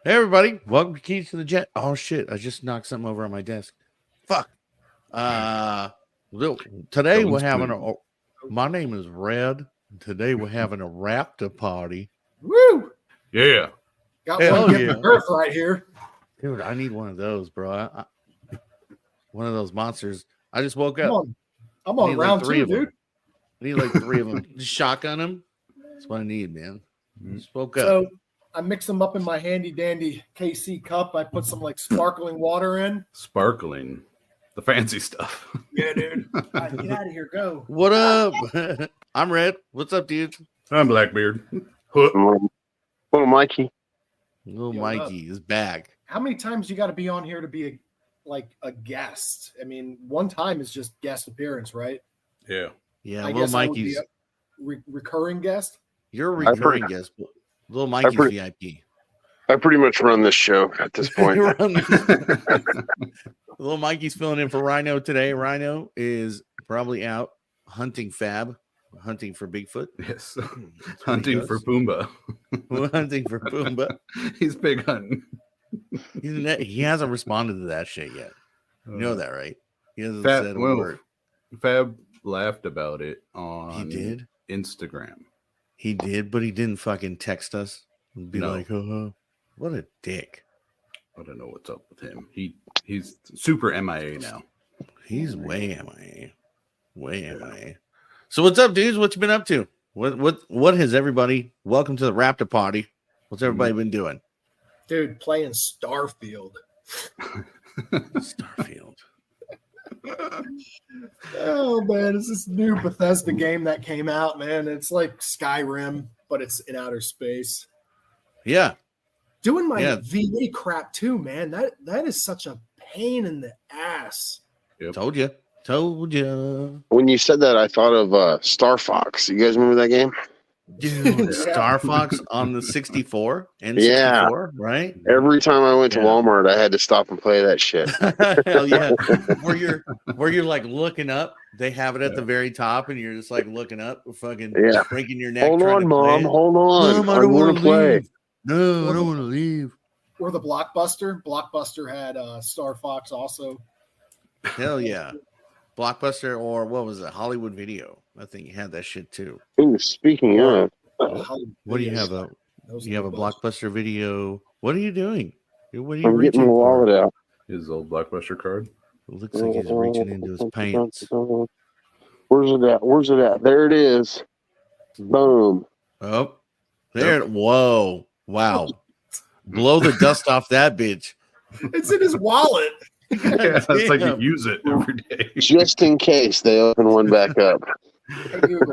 Hey everybody, welcome to Keys to the Jet. Oh shit, I just knocked something over on my desk. Fuck. Today we're having a my name is Red. Today we're having a Raptor Party. Woo! Yeah. Got one gift of Earth right here. Dude, I need one of those, bro. One of those monsters. I just woke up. I'm on round two, dude. I need like 3 of them. Just shotgun them. That's what I need, man. Just woke up. So I mix them up in my handy dandy KC cup. I put some like sparkling water in. Sparkling. The fancy stuff. Yeah, dude. Right, get out of here. Go. What up? I'm Red. What's up, dude? I'm Blackbeard. Little Mikey. Little Mikey is back. How many times you got to be on here to be a guest? I mean, one time is just guest appearance, right? Yeah. Yeah, I Little guess Mikey's recurring guest. You're a recurring guest. Little Mikey's VIP. I pretty much run this show at this point. Little Mikey's filling in for Rhino today. Rhino is probably out hunting for Bigfoot. Yes. Hunting for Pumbaa. Hunting for Pumbaa. He's big hunting. He hasn't responded to that shit yet. You know that, right? He hasn't said a word. Fab laughed about it on Instagram. He did, but he didn't fucking text us and be like, what a dick. I don't know what's up with him. He's super MIA now. He's way MIA. Way MIA. So what's up, dudes? What you been up to? What has everybody? Welcome to the Raptor Party. What's everybody been doing? Dude, playing Starfield. Starfield. Oh man, it's this new Bethesda game that came out, man. It's like Skyrim, but it's in outer space. Yeah. Doing my VA crap too, man. That is such a pain in the ass. Yep. Told you. When you said that, I thought of Star Fox. You guys remember that game? Dude, Star Fox on the 64 and 64, right? Every time I went to Walmart, I had to stop and play that shit. Hell yeah. Where you're like looking up, they have it at the very top, and you're just like looking up, fucking breaking your neck. Hold on, Mom. Hold on. Mom, I don't want to play. No, I don't want to leave. Or the Blockbuster. Blockbuster had Star Fox also. Hell yeah. Blockbuster, or what was it? Hollywood Video. I think you had that shit too. Ooh, speaking of, what do you have? You have a Blockbuster Video. What are you doing? What are you I'm getting the wallet out. His old Blockbuster card. It looks like he's reaching into his pants. Where's it at? There it is. Boom. Oh, there. Whoa. Wow. Blow the dust off that bitch. It's in his wallet. Yeah, it's like you use it every day. Just in case they open one back up.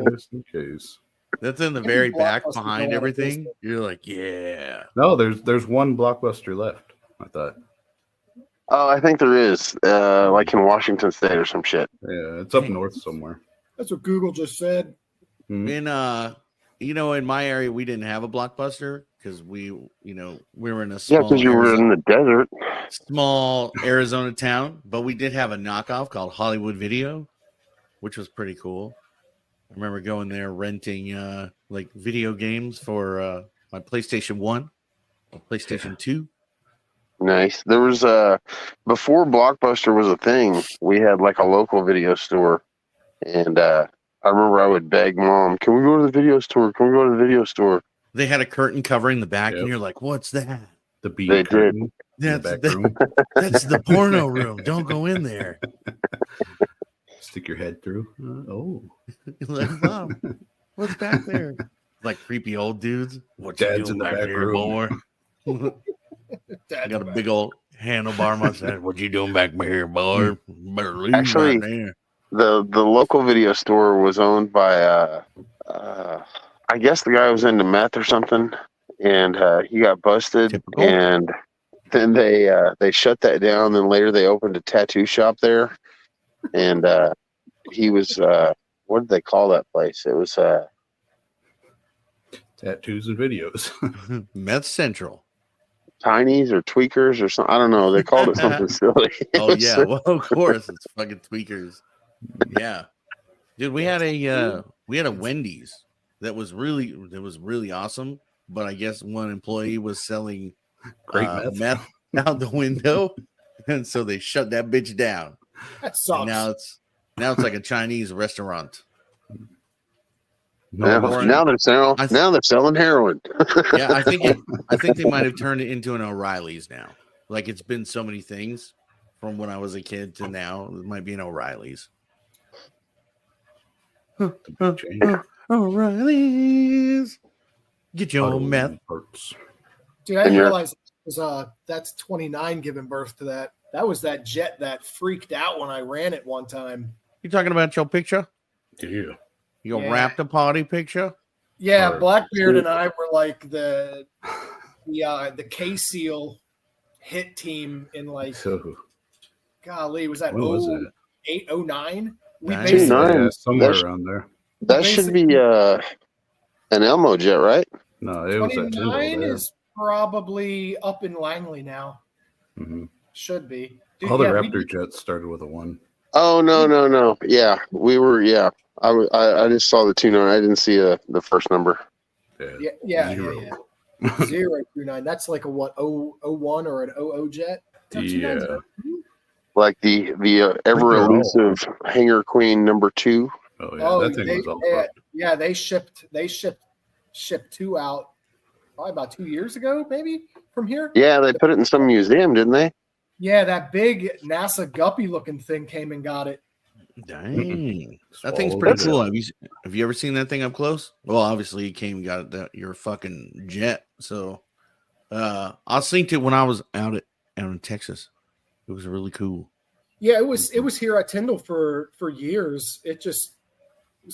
Just in case. That's in the very back behind everything. You're like, yeah. No, there's one Blockbuster left, I thought. Oh, I think there is. Like in Washington State or some shit. Yeah, it's up north somewhere. That's what Google just said. In in my area, we didn't have a Blockbuster because we were in a small because you were in the desert. Small Arizona town, but we did have a knockoff called Hollywood Video, which was pretty cool. I remember going there renting like video games for my PlayStation 1, PlayStation 2. Nice. There was before Blockbuster was a thing, we had like a local video store, and I remember I would beg Mom, "Can we go to the video store? Can we go to the video store?" They had a curtain covering the back, and you're like, "What's that?" The B curtain. That's the porno room. Don't go in there. Stick your head through. Like, Mom, what's back there? Like creepy old dudes. What Dad's in the back room, boy? Got a big old handlebar mustache. What you doing back here, boy? Better leave. Actually, right there. The local video store was owned by I guess the guy was into meth or something, and he got busted. Typical. And then they shut that down. Then later they opened a tattoo shop there, and he was what did they call that place? It was tattoos and videos. Meth Central. Tiny's or Tweakers or something. I don't know. They called it something silly. Oh yeah, well of course it's fucking Tweakers. Yeah, dude, we had a Wendy's that was really awesome, but I guess one employee was selling Great meth. meth out the window, and so they shut that bitch down. That sucks. And now it's like a Chinese restaurant. No, now they're selling heroin. Yeah, I think they might have turned it into an O'Reilly's now. Like it's been so many things from when I was a kid to now. It might be an O'Reilly's. O'Reilly's. Get your own meth. Dude, I didn't realize it was, that's 29 giving birth to that. That was that jet that freaked out when I ran it one time. You talking about your picture? Yeah. Your Raptor Party picture? Yeah, Blackbeard and I were like the K-Seal hit team in like, golly, was that 08, 09? We basically somewhere around there. That should be an Elmo jet, right? No, it was a Tyndall. is probably up in Langley now. Mm-hmm. Should be. Dude, All the Raptor jets started with a 1. Oh no! Yeah, we were. Yeah, I just saw the 29. I didn't see the first number. Yeah. 029. That's like a what? 001 or an 00 jet? Yeah. Like the ever elusive Hanger Queen number 2. Oh yeah, that thing was all fucked. Yeah, they shipped 2 out probably about 2 years ago, maybe from here. Yeah, they put it in some museum, didn't they? Yeah, that big NASA guppy looking thing came and got it. Dang, that thing's pretty cool. Have you ever seen that thing up close? Well, obviously you came and got your fucking jet. So, I synced it when I was out in Texas. It was really cool. Yeah, it was here at Tyndall for years.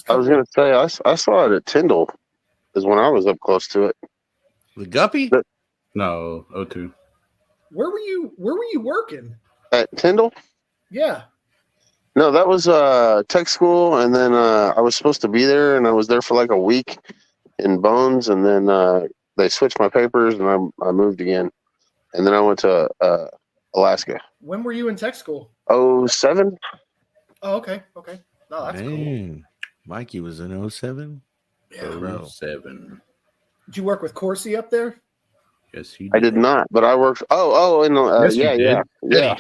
I was gonna say I saw it at Tyndall, is when I was up close to it. The guppy? No, 02. Where were you working? At Tyndall? Yeah. No, that was tech school, and then I was supposed to be there, and I was there for like a week in Bones, and then they switched my papers, and I moved again, and then I went to Alaska. When were you in tech school? 07? Oh, okay. No, that's cool. Mikey was in 07? Yeah. 07. Did you work with Corsi up there? Yes, he did. I did not, but I worked. Yeah.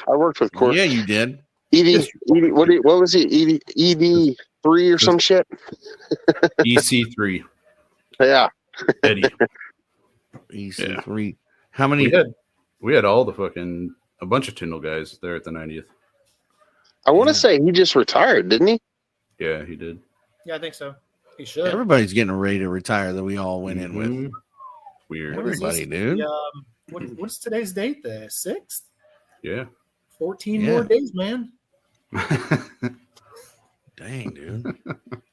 I worked with Corsi. Yeah, you did. ED, what was he? ED3 or some shit? EC3. Yeah. Eddie. EC3. How many? We had all a bunch of Tyndall guys there at the 90th. I want to say he just retired, didn't he? Yeah, he did. Yeah, I think so. He should. Everybody's getting ready to retire that we all went in with. Weird. Everybody, dude. What's today's date? The 6th? Yeah. 14 more days, man. Dang, dude.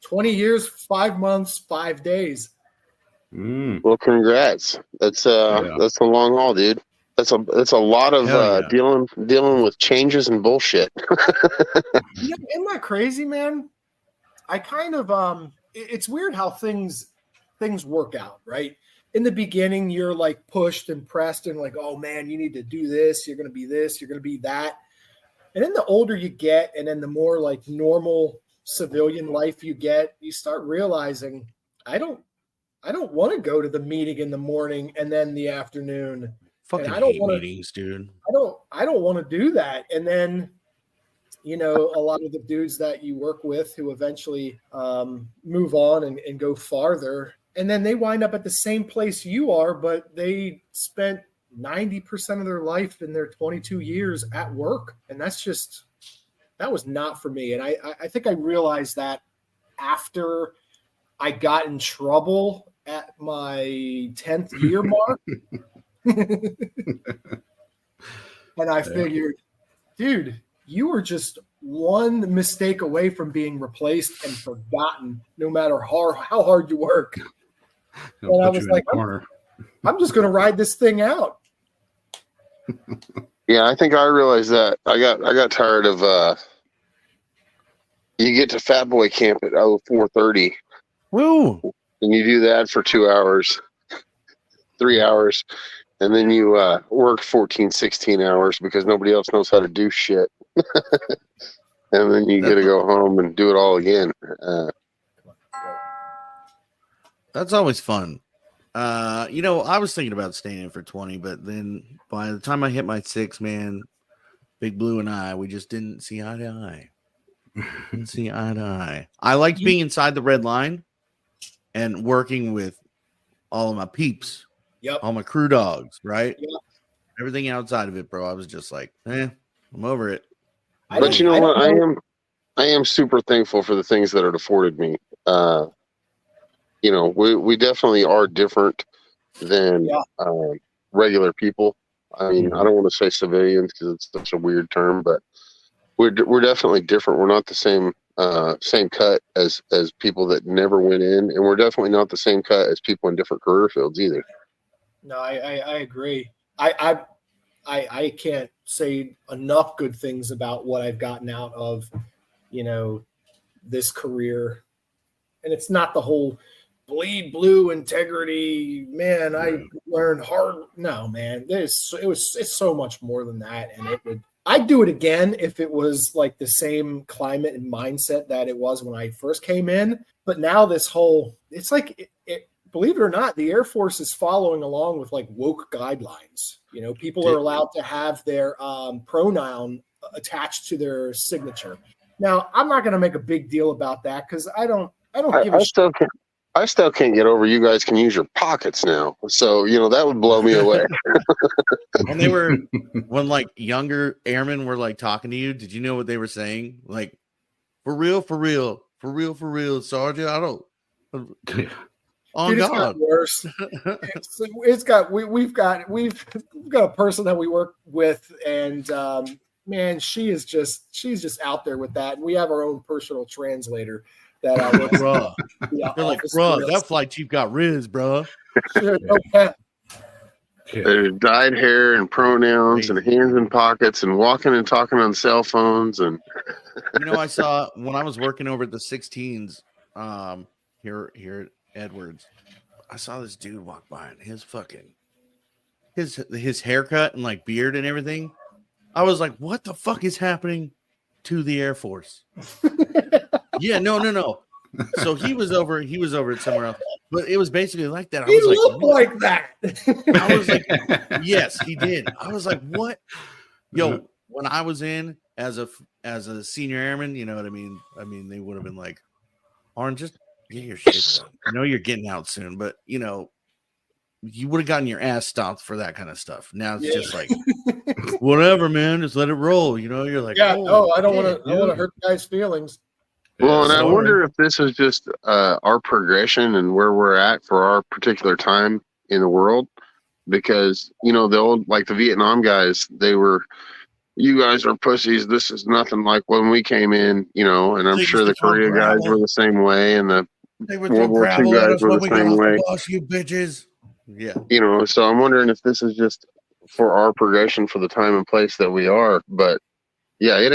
20 years, 5 months, 5 days. Well, congrats. That's a long haul, dude. That's a lot of dealing with changes and bullshit. Isn't that crazy, man? I kind of it's weird how things work out, right? In the beginning, you're like pushed and pressed and like, oh man, you need to do this. You're going to be this. You're going to be that. And then the older you get, and then the more like normal civilian life you get, you start realizing I don't want to go to the meeting in the morning and then the afternoon. Fucking hate meetings, dude. I don't want to do that. And then, a lot of the dudes that you work with who eventually move on and go farther, and then they wind up at the same place you are, but they spent 90% of their life in their 22 years at work. And that was not for me. And I think I realized that after I got in trouble at my 10th year mark. And I figured, dude, you were just one mistake away from being replaced and forgotten, no matter how hard you work. And I was like, I'm just going to ride this thing out. Yeah, I think I realized that. I got tired of you get to Fat Boy Camp at 4:30. Woo! And you do that for 2 hours, 3 hours, and then you work 14, 16 hours because nobody else knows how to do shit. And then you get to go home and do it all again. That's always fun. I was thinking about staying in for 20, but then by the time I hit my 6, man, Big Blue and we just didn't see eye to eye. Didn't see eye to eye. I liked being inside the red line and working with all of my peeps, all my crew dogs, right? Yep. Everything outside of it, bro. I was just like, I'm over it. But you know what? I am super thankful for the things that are afforded me. We definitely are different than regular people. I mean, I don't want to say civilians because it's such a weird term, but we're definitely different. We're not the same cut as people that never went in, and we're definitely not the same cut as people in different career fields either. No, I agree. I can't say enough good things about what I've gotten out of, this career. And it's not the whole bleed blue integrity, man. I learned hard. No, man, it's so much more than that. And I'd do it again if it was like the same climate and mindset that it was when I first came in. But now it's like, believe it or not, the Air Force is following along with like woke guidelines. People are allowed to have their pronoun attached to their signature. Now, I'm not going to make a big deal about that because I don't give a shit. I still can't get over you guys can use your pockets now. So, that would blow me away. When like younger airmen were like talking to you, did you know what they were saying? Like, for real, Sergeant, I don't. Oh, dude, God. it's got worse. We've got a person that we work with, and man, she's just out there with that. And we have our own personal translator that works. Bruh. They're like, bruh, that flight chief got riz, bruh. There's dyed hair and pronouns and hands in pockets and walking and talking on cell phones. And I saw when I was working over at the 16s here at Edwards, I saw this dude walk by and his haircut and like beard and everything. I was like, what the fuck is happening to the Air Force? Yeah, no. So he was over at somewhere else, but it was basically like that. He looked like that. I was like, yes, he did. I was like, what? Yo, when I was in as a senior airman, you know what I mean? I mean, they would have been like, Arn, just get your shit done. I know you're getting out soon, but you would have gotten your ass stomped for that kind of stuff. Now it's just like, whatever, man, just let it roll. You're like, I don't want to hurt the guy's feelings. Well, and I wonder if this is just our progression and where we're at for our particular time in the world, because the old, like the Vietnam guys, they were, you guys are pussies. This is nothing like when we came in, and I'm sure the Korea guys were the same way, and the World War II guys were the same way. You bitches. Yeah. So I'm wondering if this is just for our progression for the time and place that we are. But yeah, it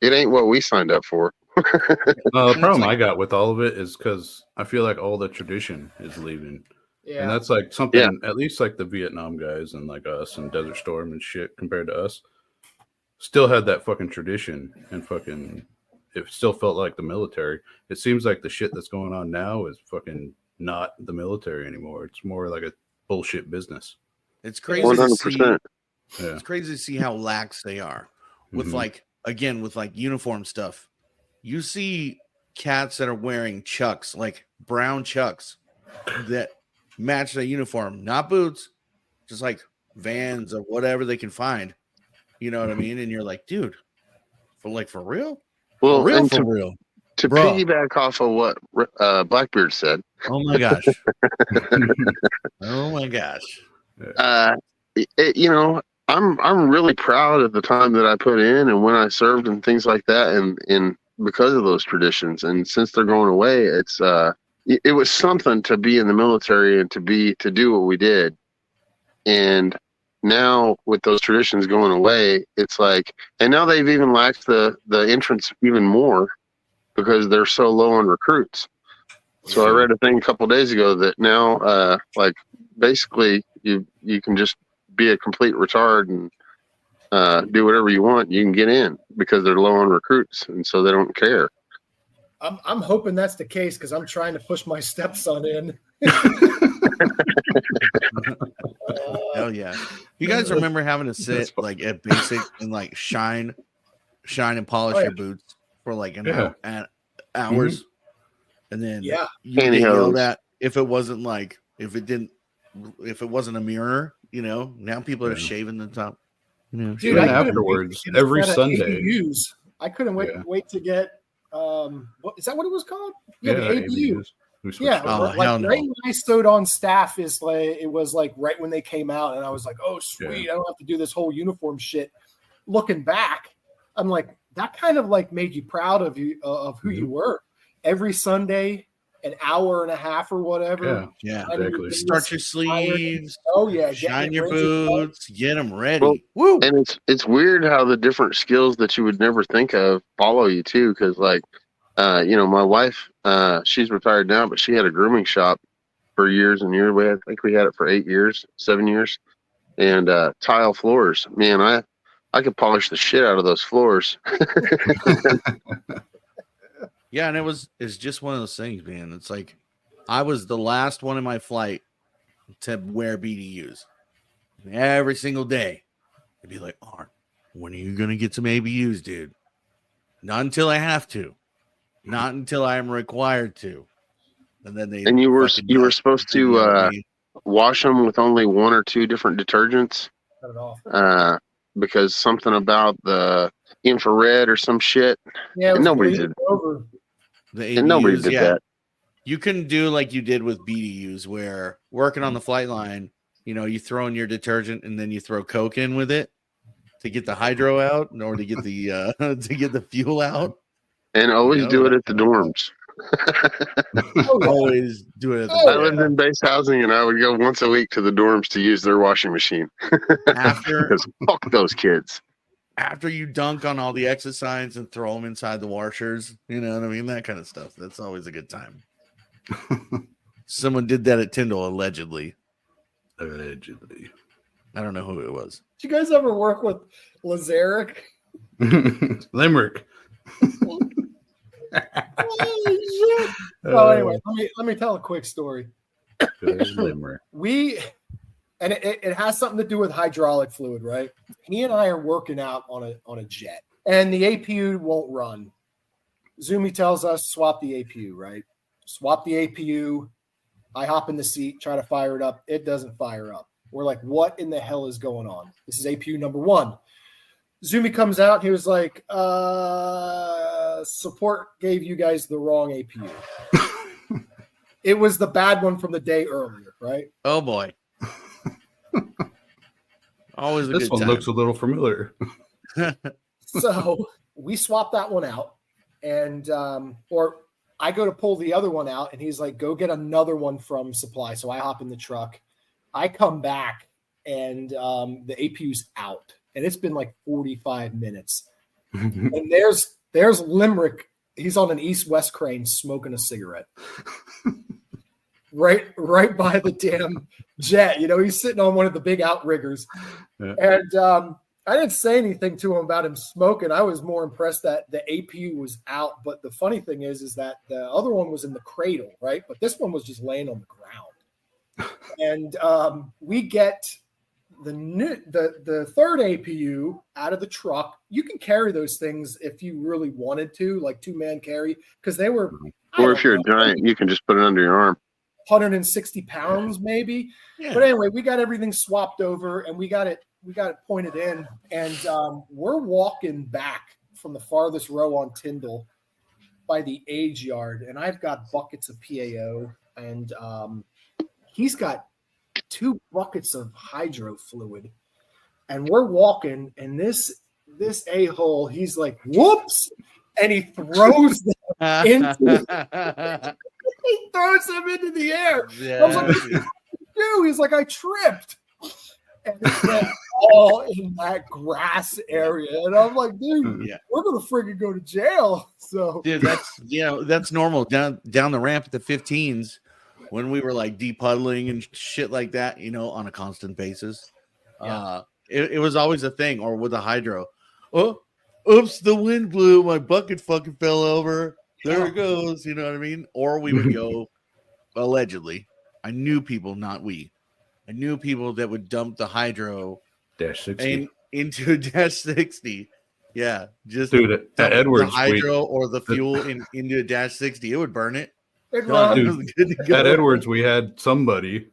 ain't what we signed up for. The problem I got with all of it is because I feel like all the tradition is leaving. Yeah. And that's like something, at least like the Vietnam guys and like us and Desert Storm and shit compared to us, still had that fucking tradition and fucking, it still felt like the military. It seems like the shit that's going on now is fucking not the military anymore. It's more like a bullshit business. It's crazy 100%. It's crazy to see how lax they are with like uniform stuff. You see cats that are wearing Chucks, like brown Chucks that match their uniform, not boots, just like Vans or whatever they can find. You know what I mean? And you're like, dude, for real? Well, for real. To piggyback off of what Blackbeard said. Oh my gosh. Oh my gosh. I'm really proud of the time that I put in and when I served and things like that, and because of those traditions. And since they're going away, it was something to be in the military and to do what we did. And now with those traditions going away, it's like, and now they've even laxed the entrance even more because they're so low on recruits. So I read a thing a couple of days ago that now, like basically you can just be a complete retard and do whatever you want. You can get in because they're low on recruits, and so they don't care. I'm hoping that's the case because I'm trying to push my stepson in. Hell yeah. You guys remember having to sit like at basic and like shine and polish your boots for like an hour and hours, and then you get yelled at if it wasn't like if it wasn't a mirror, now people are shaving the top. Dude, even afterwards, every Sunday. ABUs. I couldn't wait to get what is that what it was called? Yeah, the ABUs. Right when I stood on staff it was like right when they came out, and I was like, oh sweet, I don't have to do this whole uniform shit. Looking back, I'm like, that kind of like made you proud of who you were. Every Sunday, an hour and a half or whatever. Yeah, exactly. Start your sleeves. Oh yeah, shine your boots, get them ready. Well, woo! And it's weird how the different skills that you would never think of follow you too, because like, my wife, she's retired now, but she had a grooming shop for years and years. I think we had it for 7 years, and tile floors. Man, I could polish the shit out of those floors. Yeah, and it's just one of those things, man. It's like I was the last one in my flight to wear BDUs. And every single day, I'd be like, Arn, when are you gonna get some ABUs, dude? Not until I have to. Not until I am required to. And then you were supposed to wash them with only 1 or 2 different detergents. Cut it off. Because something about the infrared or some shit. Yeah, and nobody did. And nobody did that. You couldn't do like you did with BDUs, where working on the flight line, you throw in your detergent and then you throw Coke in with it to get the hydro out, or to get the fuel out. And always do it at the dorms. Always do it at the dorms. I lived in base housing, and I would go once a week to the dorms to use their washing machine. Because fuck those kids. After you dunk on all the exit signs and throw them inside the washers, you know what I mean? That kind of stuff. That's always a good time. Someone did that at Tyndall, allegedly. Allegedly. I don't know who it was. Did you guys ever work with Lazaric? Limerick. Oh, anyway, let me tell a quick story. Limerick. It has something to do with hydraulic fluid, right? He and I are working out on a jet, and the APU won't run. Zumi tells us swap the APU, right? Swap the APU. I hop in the seat, try to fire it up. It doesn't fire up. We're like, what in the hell is going on? This is APU number 1. Zumi comes out. He was like, support gave you guys the wrong APU. It was the bad one from the day earlier, right? Oh, boy. Always this one looks a little familiar. So we swapped that one out, and or I go to pull the other one out, and he's like, go get another one from supply. So I hop in the truck. I come back, and the APU's out, and it's been like 45 minutes. And there's Limerick. He's on an east-west crane smoking a cigarette. Right by the damn jet. He's sitting on one of the big outriggers. Yeah. And I didn't say anything to him about him smoking. I was more impressed that the APU was out. But the funny thing is that the other one was in the cradle, right? But this one was just laying on the ground. And we get the third APU out of the truck. You can carry those things if you really wanted to, like 2-man carry, because they were. Or if you're a giant, you can just put it under your arm. 160 pounds maybe. Yeah. But anyway, we got everything swapped over, and we got it pointed in, and we're walking back from the farthest row on Tyndall by the age yard, and I've got buckets of PAO, and he's got 2 buckets of hydro fluid, and we're walking, and this a-hole, he's like, whoops, and he throws them into he throws them into the air. Yeah. I was like, dude, he's like, I tripped. And it went all in that grass area. And I'm like, dude, we're going to freaking go to jail. So, dude, that's normal down the ramp at the 15s when we were like depuddling and shit like that, on a constant basis. Yeah. It was always a thing, or with a hydro. Oh, oops, the wind blew. My bucket fucking fell over. There it goes, you know what I mean? Or we would go, allegedly, I knew people, not we. I knew people that would dump the hydro Dash 60 into a Dash 60. Yeah, just dude at dump Edwards the hydro or the fuel into a Dash 60. It would burn it. It'd Done. run. It was good to go. At Edwards, we had somebody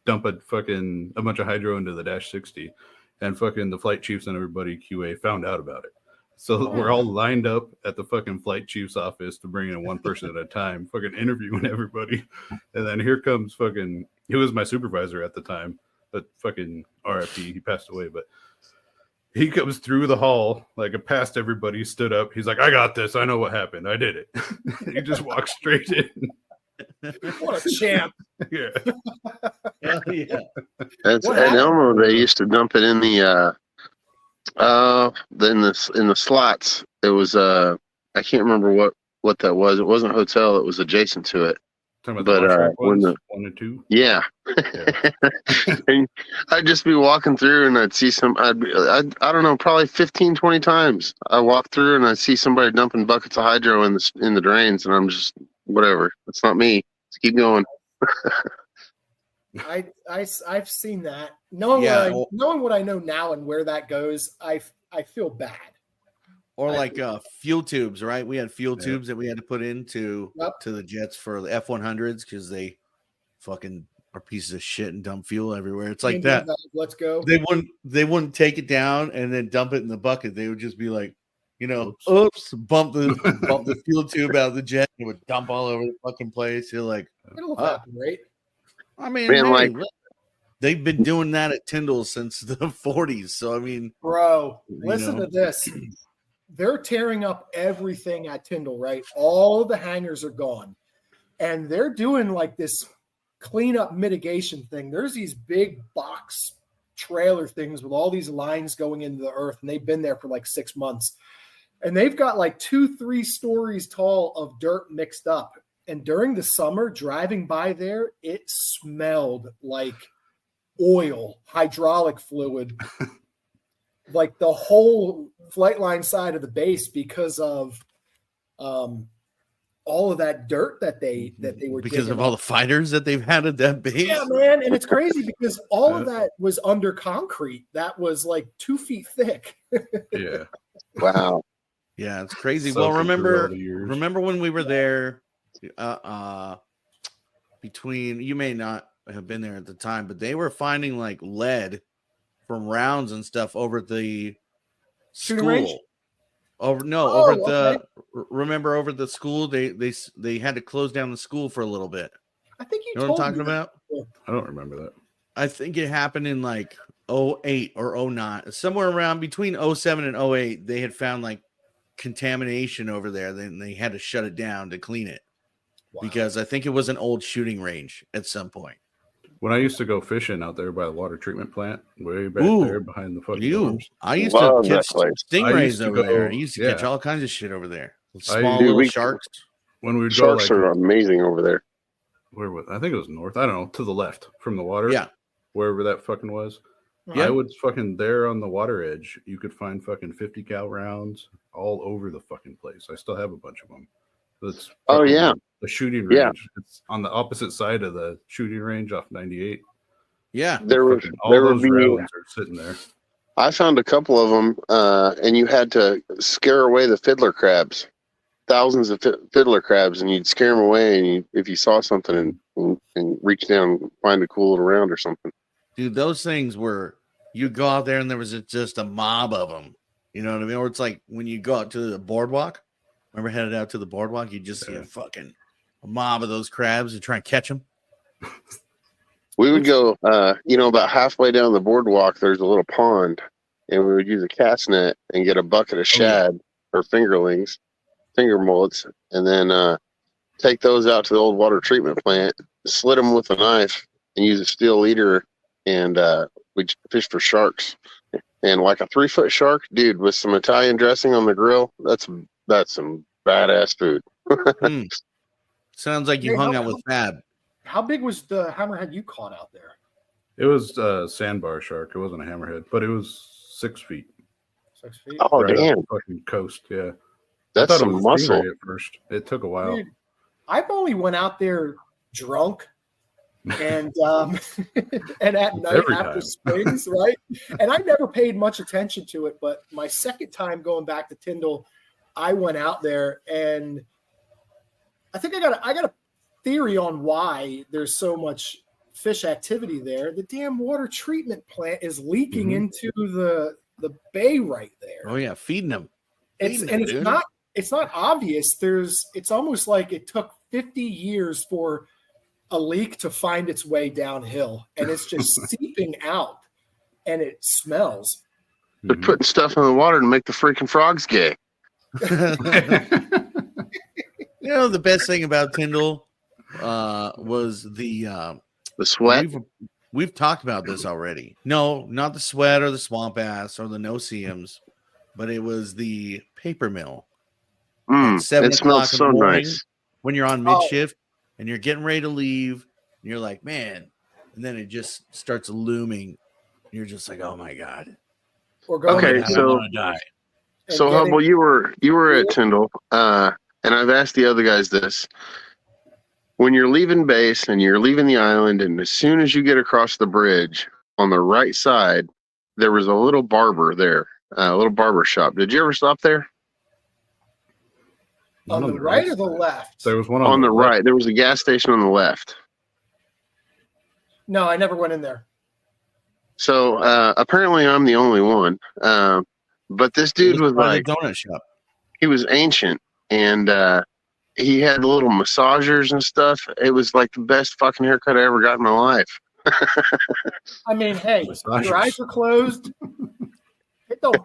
dump a bunch of hydro into the Dash 60, and fucking the flight chiefs and everybody QA found out about it. So we're all lined up at the fucking flight chief's office to bring in one person at a time, fucking interviewing everybody. And then here comes fucking, he was my supervisor at the time, but fucking RFP, he passed away. But he comes through the hall, like past everybody, stood up. He's like, I got this. I know what happened. I did it. He just walked straight in. What a champ. Yeah. Hell yeah. That's at Elmo. They used to dump it in the in the slots. It was I can't remember what that was. It wasn't a hotel. It was adjacent to it. Talking about the when ones, 1 and 2. Yeah. And I'd just be walking through and I'd see I don't know, probably 15, 20 times. I walk through and I see somebody dumping buckets of hydro in the drains, and I'm just, whatever. It's not me. Let's keep going. I've seen that. Knowing what I know now and where that goes, I feel bad. Or like fuel tubes, right? We had fuel tubes that we had to put into to the jets for the F-100s because they fucking are pieces of shit and dump fuel everywhere. It's like that. Let's go. They wouldn't take it down and then dump it in the bucket. They would just be like, oops, bump the fuel tube out of the jet. It would dump all over the fucking place. You're like, it'll happen, right? I mean, Man, they've been doing that at Tyndall since the 40s. So I mean, bro, listen to this. They're tearing up everything at Tyndall, right? All the hangars are gone. And they're doing like this cleanup mitigation thing. There's these big box trailer things with all these lines going into the earth, and they've been there for like 6 months. And they've got like 2-3 stories tall of dirt mixed up. And during the summer, driving by there, it smelled like oil, hydraulic fluid. Like the whole flight line side of the base because of all of that dirt that they were because of all the fighters that they've had at that base. Yeah, man, and it's crazy because all of that was under concrete that was like 2 feet thick. Yeah. Wow. Yeah, it's crazy. So well, remember when we were there? Between, you may not have been there at the time, but they were finding like lead from rounds and stuff over at the Shooting range? Over at the remember over at the school they had to close down the school for a little bit. I think you know what I'm talking about? I don't remember that. I think it happened in like 08 or 09, somewhere around between 07 and 08. They had found like contamination over there. Then they had to shut it down to clean it because I think it was an old shooting range at some point. When I used to go fishing out there by the water treatment plant, way back there behind the fucking dorms. I used to catch stingrays over there. I used to catch all kinds of shit over there. Small little sharks. When we'd sharks go, are amazing over there. Where was I think it was north. I don't know, to the left from the water. Yeah, wherever that fucking was. I would fucking there on the water edge. You could find fucking 50 cal rounds all over the fucking place. I still have a bunch of them. That's the shooting range. Yeah. It's on the opposite side of the shooting range off 98. Yeah, all those rounds are sitting there. I found a couple of them, and you had to scare away the fiddler crabs. Thousands of fiddler crabs, and you'd scare them away. And if you saw something and reach down and find a cool little round or something. Dude, those things were, you go out there and there was just a mob of them. You know what I mean? Or it's like when you go out to the boardwalk. Remember headed out to the boardwalk? You just see a mob of those crabs and try and catch them. We would go, about halfway down the boardwalk, there's a little pond, and we would use a cast net and get a bucket of shad or finger mullets, and then take those out to the old water treatment plant, slit them with a knife, and use a steel leader, and we'd fish for sharks. And like a 3-foot shark, dude, with some Italian dressing on the grill, that's some badass food. Sounds like you hung out with Fab. How big was the hammerhead you caught out there? It was a sandbar shark. It wasn't a hammerhead, but it was 6 feet. 6 feet? Oh, right damn. Fucking coast, yeah. That's some muscle. At first. It took a while. Dude, I've only went out there drunk And and at night Every after time. springs, right? And I never paid much attention to it, but my second time going back to Tyndall, I went out there, and I think I got a theory on why there's so much fish activity there. The damn water treatment plant is leaking into the bay right there. Oh yeah, feeding them. It's not obvious. It's almost like it took 50 years for a leak to find its way downhill, and it's just seeping out, and it smells. They're putting stuff in the water to make the freaking frogs gay. You know, the best thing about Tyndall was the sweat. We've talked about this already. No, not the sweat or the swamp ass or the no-see-ums, but it was the paper mill. At 7 It o'clock smells in so the morning, nice. when you're on mid-shift and you're getting ready to leave, and you're like, man, and then it just starts looming. You're just like, oh my God. Okay, I want to die. So Hubble, you were at Tyndall, and I've asked the other guys this. When you're leaving base and you're leaving the island, and as soon as you get across the bridge on the right side, there was a little barber there, a little barber shop. Did you ever stop there? On the right or the left? There was one on the right. There was a gas station on the left. No, I never went in there. So apparently I'm the only one. But this dude was like a donut shop. He was ancient, and he had little massagers and stuff. It was like the best fucking haircut I ever got in my life. I mean, hey, your eyes are closed. It don't.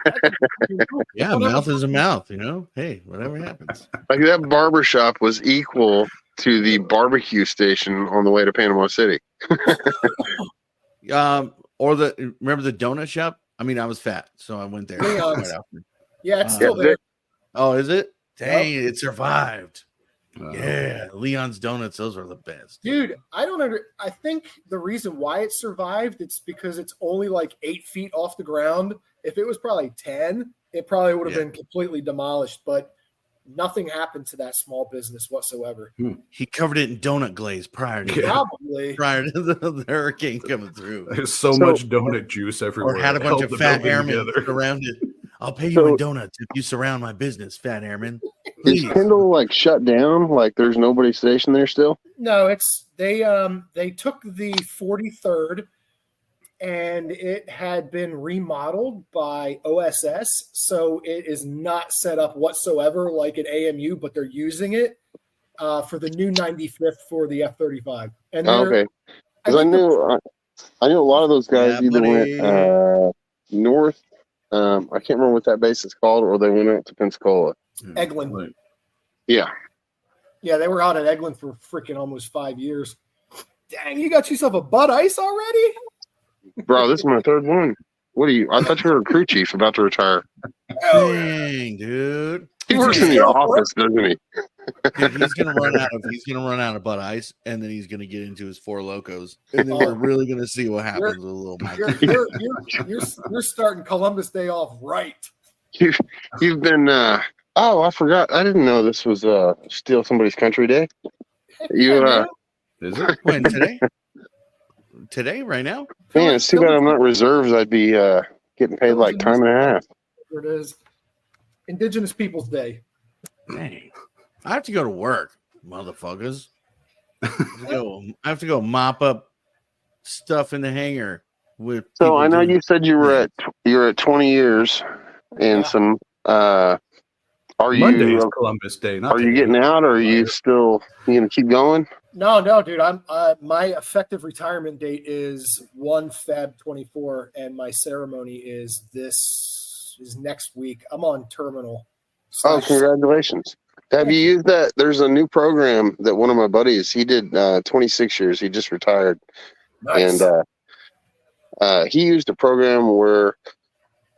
Yeah, mouth is a mouth, you know. Hey, whatever happens. Like that barber shop was equal to the barbecue station on the way to Panama City. Or remember the donut shop? I mean, I was fat, so I went there. Yeah, it's still there. Oh, is it? Dang, it survived. Yeah, Leon's Donuts, those are the best. Dude, I think the reason why it survived, it's because it's only like 8 feet off the ground. If it was probably 10, it probably would have been completely demolished, but nothing happened to that small business whatsoever. He covered it in donut glaze prior to the hurricane coming through. There's so much donut juice everywhere. Or had a bunch of fat airmen around it. I'll pay you in donuts if you surround my business, fat airman. Is Tyndall like shut down? Like there's nobody stationed there still? No, it's they took the 43rd and it had been remodeled by OSS, so it is not set up whatsoever like an AMU, but they're using it for the new 95th for the F-35. And okay, because I knew a lot of those guys either went north. I can't remember what that base is called, or they went out to Pensacola. Eglin. Yeah. Yeah, they were out at Eglin for freaking almost 5 years. Dang, you got yourself a Bud Ice already? Bro, this is my third one. What are you? I thought you were a crew chief about to retire. Dang, dude. He works in the office, doesn't he? Dude, he's gonna run out of Bud Ice, and then he's gonna get into his Four Locos, and then we're really gonna see what happens with little Mikey. You're starting Columbus Day off right. You've been. Oh, I forgot. I didn't know this was Steal Somebody's Country Day. You is it when today? Today, right now? Man, it's too bad I'm not reserves. I'd be getting paid like time and a half. There it is. Indigenous Peoples Day. Dang. I have to go to work, motherfuckers. I have to go mop up stuff in the hangar with. So I know you said you're at 20 years and some. Are you Monday is Columbus Day? Are you getting out, or are you still gonna keep going? No, dude. I'm my effective retirement date is 1 Feb 24, and my ceremony is next week. I'm on terminal. Oh, congratulations! Have you used that? There's a new program that one of my buddies he did 26 years. He just retired, nice. And he used a program where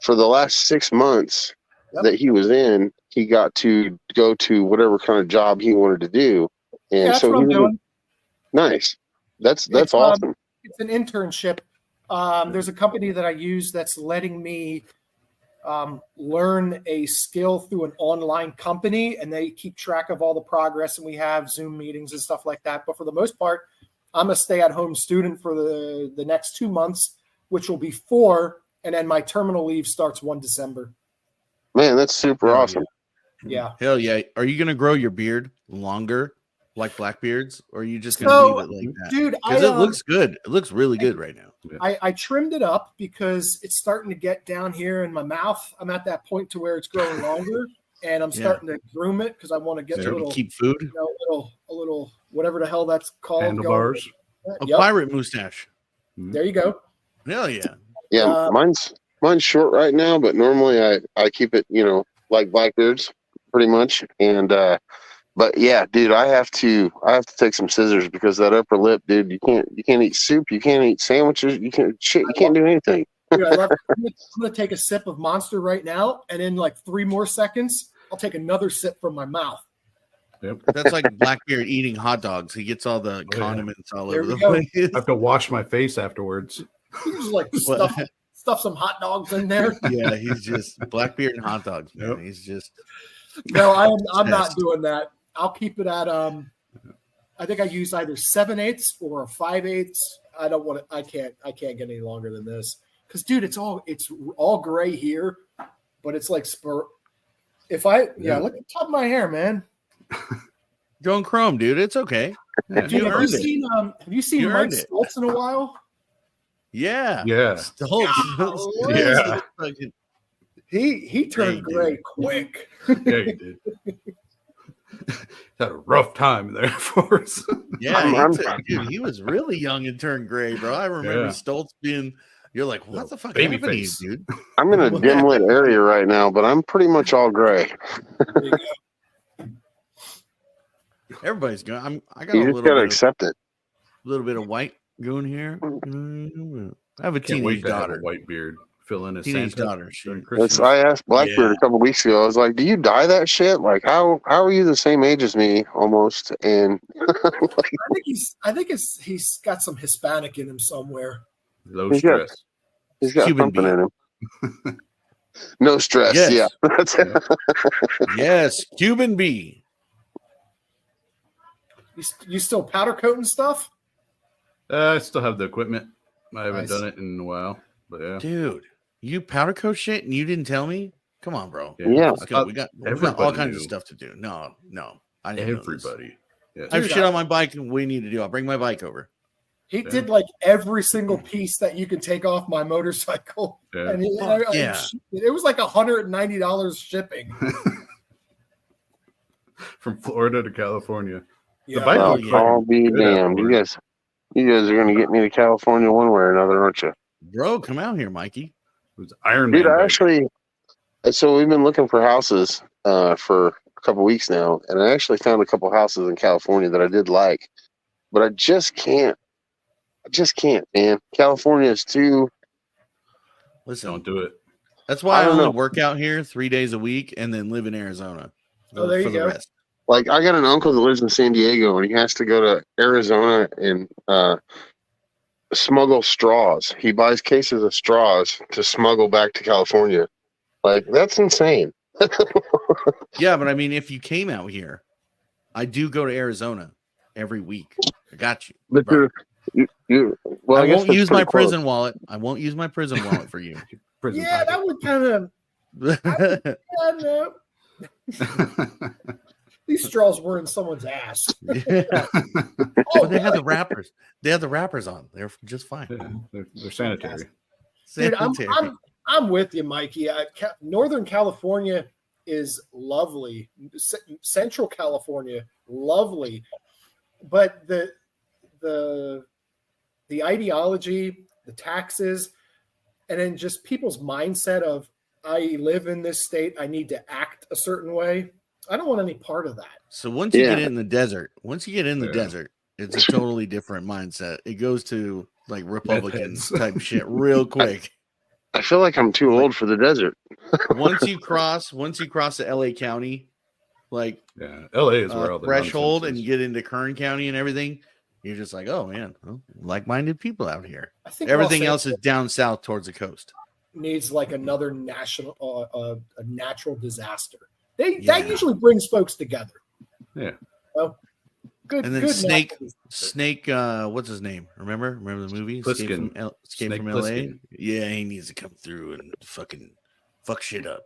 for the last 6 months that he was in, he got to go to whatever kind of job he wanted to do, and that's so what I'm doing. Nice. That's awesome. It's an internship. There's a company that I use that's letting me learn a skill through an online company, and they keep track of all the progress, and we have Zoom meetings and stuff like that. But for the most part, I'm a stay-at-home student for the next 2 months, which will be 4, and then my terminal leave starts 1 December. Man, that's super awesome. Yeah. Hell yeah. Are you going to grow your beard longer like Blackbeard's, or are you just going to leave it like that? Dude, because it looks good. It looks really good right now. I trimmed it up because it's starting to get down here in my mouth. I'm at that point to where it's growing longer, and I'm starting to groom it because I want to get a little keep food, a little whatever the hell that's called. Handlebars. A pirate mustache. There you go. Hell yeah. Yeah, mine's short right now, but normally I keep it, like Blackbeard's pretty much. And but yeah, dude, I have to take some scissors because that upper lip, dude, you can't eat soup, you can't eat sandwiches, you can't do anything. Dude, I'm gonna take a sip of Monster right now, and in like 3 more seconds, I'll take another sip from my mouth. Yep. That's like Blackbeard eating hot dogs. He gets all the condiments all over the go. place. I have to wash my face afterwards. You just like stuff some hot dogs in there. Yeah, he's just Blackbeard and hot dogs, man. Yep. He's just No, I'm not doing that. I'll keep it at I think I use either 7/8 or 5/8. I don't want to. I can't get any longer than this because, dude, it's all gray here, but it's like spur. If I look at the top of my hair, man. going chrome, dude. It's okay. Yeah, Dude, have you seen Mike Stoltz in a while? Yeah. Yeah. Stoltz. Yeah. He turned gray quick. Yeah, he did. Had a rough time in the Air Force. Yeah, dude, he was really young and turned gray, bro. I remember Stoltz being. You're like, what the fuck baby happened face, to you, dude? I'm in a dim lit area right now, but I'm pretty much all gray. There you go. Everybody's going. I got You a just little gotta bit accept it. little bit of white going here. I have a Can't wait teenage to have daughter. a white beard. Fill in his Teenage Santa daughter. during Christmas. I asked Blackbeard a couple weeks ago. I was like, "Do you dye that shit? Like, how are you the same age as me almost?" And I think he's got some Hispanic in him somewhere. Low stress. He's got Cuban something in him. No stress. Yes. Yeah, that's it. Yes, Cuban B. You still powder coating stuff? I still have the equipment. I haven't Nice. done it in a while, but yeah. Dude, you powder coat shit and you didn't tell me? Come on, bro. Yeah. Let's go. We got all everybody kinds of knew. stuff to do. No. I didn't know this. Everybody. Yeah. I have Dude, shit on my bike and we need to do. I'll bring my bike over. He did like every single piece that you can take off my motorcycle. Yeah. And yeah. It was like $190 shipping. From Florida to California. Yeah. The bike Oh, looks I'll like be good damned. You afterwards. guys are gonna get me to California one way or another, aren't you? Bro, come out here, Mikey. It was Iron Man. Dude, I bike. actually. So we've been looking for houses for a couple weeks now, and I actually found a couple houses in California that I did like, but I just can't. Man. California is too. Listen, Don't do it. that's why I I don't only know. work out here 3 days a week and then live in Arizona. Oh, there you for the go. rest. Like, I got an uncle that lives in San Diego, and he has to go to Arizona and smuggle straws. He buys cases of straws to smuggle back to California. Like, that's insane. Yeah, but I mean, if you came out here, I do go to Arizona every week. I got you. But bro. well, I guess won't that's use my pretty close. prison wallet. I won't use my prison wallet for you. Prison Yeah, that would kind of. No. These straws were in someone's ass. Yeah. Oh, But they have the wrappers. They have the wrappers on. They're just fine. Yeah, they're sanitary. Dude, Sanitary. I'm with you, Mikey. Northern California is lovely. Central California, lovely. But the ideology, the taxes, and then just people's mindset of I live in this state, I need to act a certain way. I don't want any part of that. So once you Yeah. get in the desert, it's a totally different mindset. It goes to like Republican Redheads. type shit real quick. I feel like I'm too old for the desert. once you cross the LA County, like Yeah, LA is where all the threshold, nonsense and is. you get into Kern County and everything, you're just like, oh man, like-minded people out here. I think Everything Los else is down south towards the coast. needs like another a natural disaster. That Yeah. usually brings folks together. Yeah. Because Good. And then good Snake, what's his name? Remember the movie? Plissken. Escape Snake from LA. Plissken. Yeah, he needs to come through and fucking fuck shit up.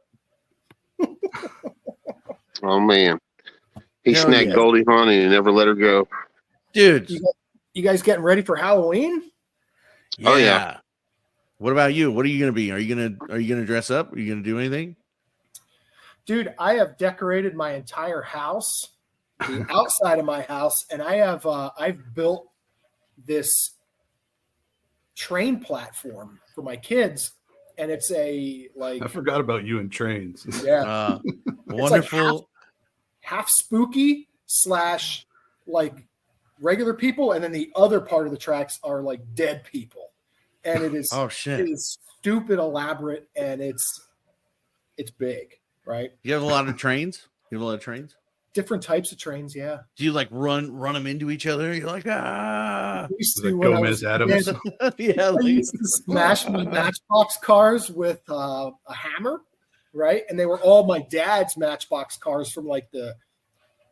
Oh man, he Hell snagged yeah. Goldie Hawn and he never let her go. Dude. You guys getting ready for Halloween? Yeah. Oh, yeah. What about you? What are you gonna be? Are you gonna dress up? Are you gonna do anything? Dude, I have decorated my entire house, the outside of my house, and I've built this train platform for my kids, and it's a like I forgot about you and trains. yeah, Wonderful. Like half spooky / like regular people, and then the other part of the tracks are like dead people, and it is Oh shit! It is stupid elaborate, and it's big, right? You have a lot of trains. You have a lot of trains. Different types of trains, yeah. Do you like run them into each other? You're like I used Like to when I Gomez was a Adams. kid, yeah. I used to smash my Matchbox cars with a hammer, right? And they were all my dad's Matchbox cars from like the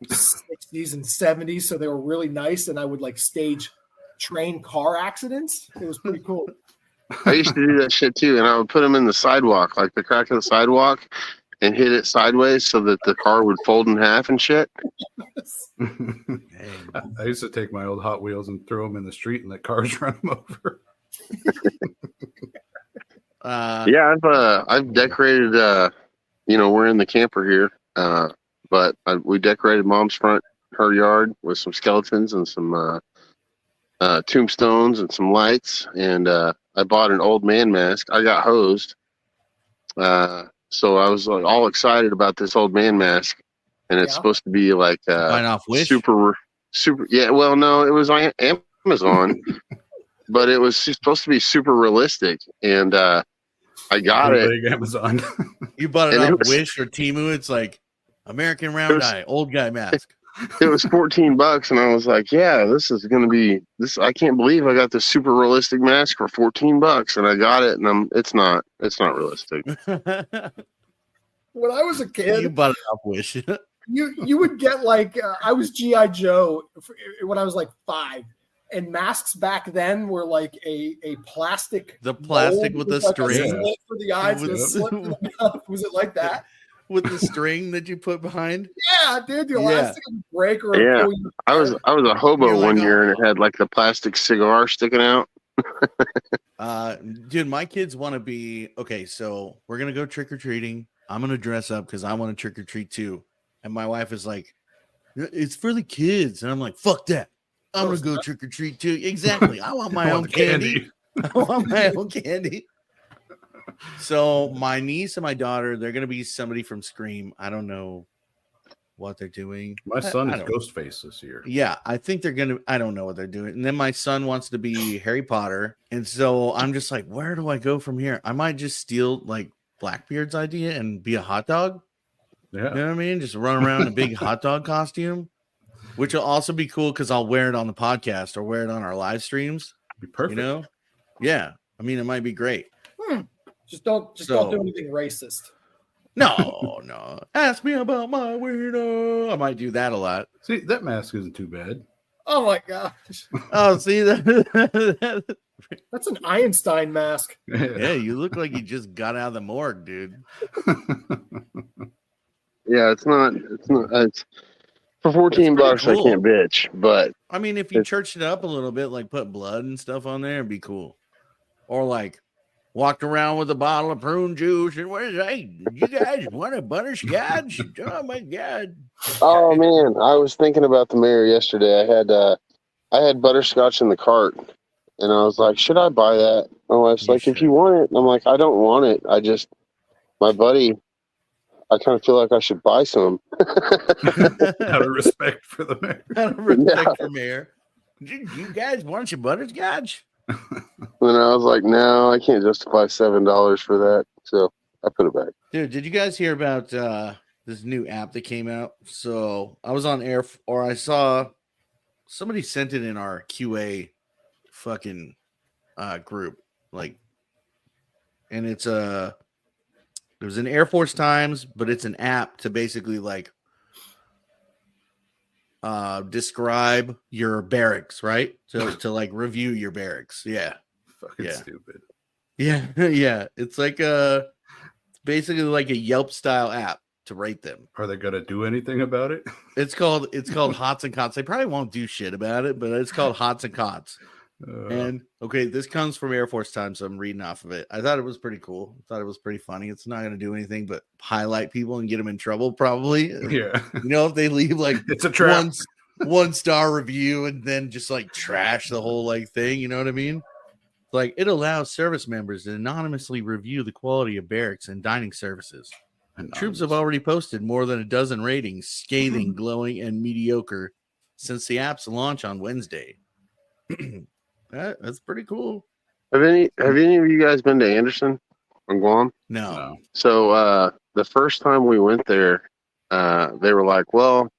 60s and 70s, so they were really nice. And I would like stage train car accidents. It was pretty cool. I used to do that shit too, and I would put them in the sidewalk, like the crack of the sidewalk, and hit it sideways so that the car would fold in half and shit. I used to take my old Hot Wheels and throw them in the street and let cars run them over. Yeah, I've decorated. We're in the camper here, but we decorated Mom's her yard with some skeletons and some tombstones and some lights, and I bought an old man mask. I got hosed, so I was like all excited about this old man mask, and it's supposed to be like Buying off Wish? super. Yeah, well, no, it was on Amazon, but it was supposed to be super realistic, and I got it. Amazon. You bought it off Wish or Temu. It's like American Round Eye, old guy mask. It was $14, and I was like, "Yeah, this is gonna be this." I can't believe I got this super realistic mask for $14, and I got it, and it's not realistic. When I was a kid, You bought it off Wish. you would get like I was G.I. Joe when I was like 5, and masks back then were like a plastic. The plastic with the like string. a slit for the eyes and a slit for the mouth. Was it like that? With the string that you put behind. Yeah, dude, the elastic would break or Yeah, pull you. I was a hobo You're like, one year, and it had like the plastic cigar sticking out. Dude, my kids want to be okay. So we're gonna go trick or treating. I'm gonna dress up because I want to trick or treat too. And my wife is like, "It's for the kids," and I'm like, "Fuck that! I'm gonna go trick or treat too." Exactly. I want my own candy. I want my own candy. So my niece and my daughter, they're gonna be somebody from Scream. I don't know what they're doing. My son is Ghostface this year. Yeah, I think they're gonna. I don't know what they're doing. And then my son wants to be Harry Potter, and so I'm just like, where do I go from here? I might just steal like Blackbeard's idea and be a hot dog. Yeah, you know what I mean? Just run around in a big hot dog costume, which will also be cool because I'll wear it on the podcast or wear it on our live streams. Be perfect. You know? Yeah, I mean, it might be great. Just don't do anything racist. No. Ask me about my weirdo. I might do that a lot. See, that mask isn't too bad. Oh my gosh. Oh, see that? That's an Einstein mask. Yeah, you look like you just got out of the morgue, dude. Yeah, it's for $14. Cool. I can't bitch, but I mean, if you churched it up a little bit, like put blood and stuff on there, it'd be cool. Or like walked around with a bottle of prune juice and hey, you guys want a butterscotch? Oh my god! Oh man, I was thinking about the mayor yesterday. I had butterscotch in the cart, and I was like, should I buy that? My wife's like, if you want it. And I'm like, I don't want it. My buddy, I kind of feel like I should buy some. Out of respect for the mayor. Out of respect for mayor. You guys want your butterscotch? And I was like, no, I can't justify $7 for that. So I put it back. Dude, did you guys hear about this new app that came out? So I was on air, or I saw somebody sent it in our QA fucking group, like, and it was in Air Force Times, but it's an app to basically like describe your barracks, right? To like review your barracks. Yeah. Fucking stupid. Yeah. Yeah. It's like basically like a Yelp style app to rate them. Are they gonna do anything about it? It's called Hots and Cots. They probably won't do shit about it, but it's called Hots and Cots. And okay, this comes from Air Force Time, so I'm reading off of it. I thought it was pretty cool. I thought it was pretty funny. It's not going to do anything but highlight people and get them in trouble, probably. Yeah. You know, if they leave like it's a trap. one star review and then just like trash the whole like thing. You know what I mean? Like, it allows service members to anonymously review the quality of barracks and dining services. Troops have already posted more than a dozen ratings, scathing, glowing, and mediocre, since the app's launch on Wednesday. That's pretty cool. Have any of you guys been to Anderson on Guam? No. So the first time we went there, they were like, "Well,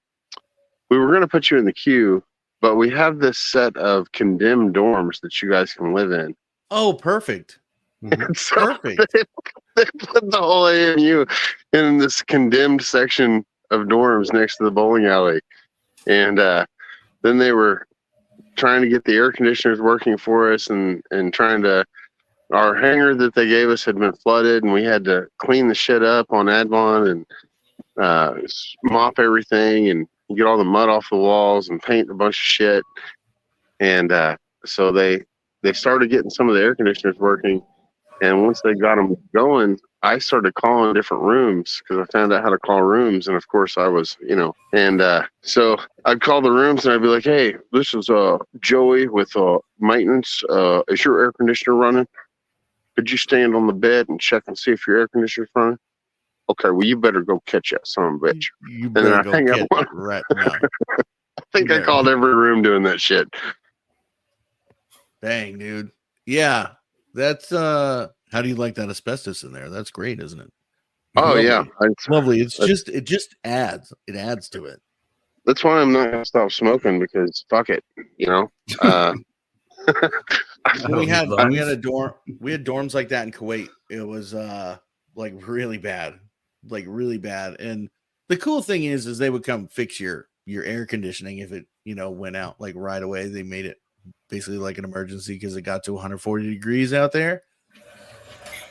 we were going to put you in the queue, but we have this set of condemned dorms that you guys can live in." Oh, perfect. So Perfect. They put the whole AMU in this condemned section of dorms next to the bowling alley, and then they were trying to get the air conditioners working for us, and trying to. Our hangar that they gave us had been flooded, and we had to clean the shit up on Advon and mop everything and get all the mud off the walls and paint a bunch of shit. And so they started getting some of the air conditioners working. And once they got them going, I started calling different rooms because I found out how to call rooms. And of course I was, and so I'd call the rooms and I'd be like, "Hey, this is Joey with maintenance. Is your air conditioner running? Could you stand on the bed and check and see if your air conditioner's running?" "Okay, well, you better go catch that son of a bitch." You better go catch it right now. I think I called every room doing that shit. Dang, dude. Yeah. That's how do you like that asbestos in there? That's great, isn't it? Oh, lovely. yeah. It's lovely. It just adds to it. That's why I'm not gonna stop smoking, because fuck it, we had a dorm. We had dorms like that in Kuwait. It was like really bad. And the cool thing is they would come fix your air conditioning if it went out like right away. They made it basically like an emergency because it got to 140 degrees out there.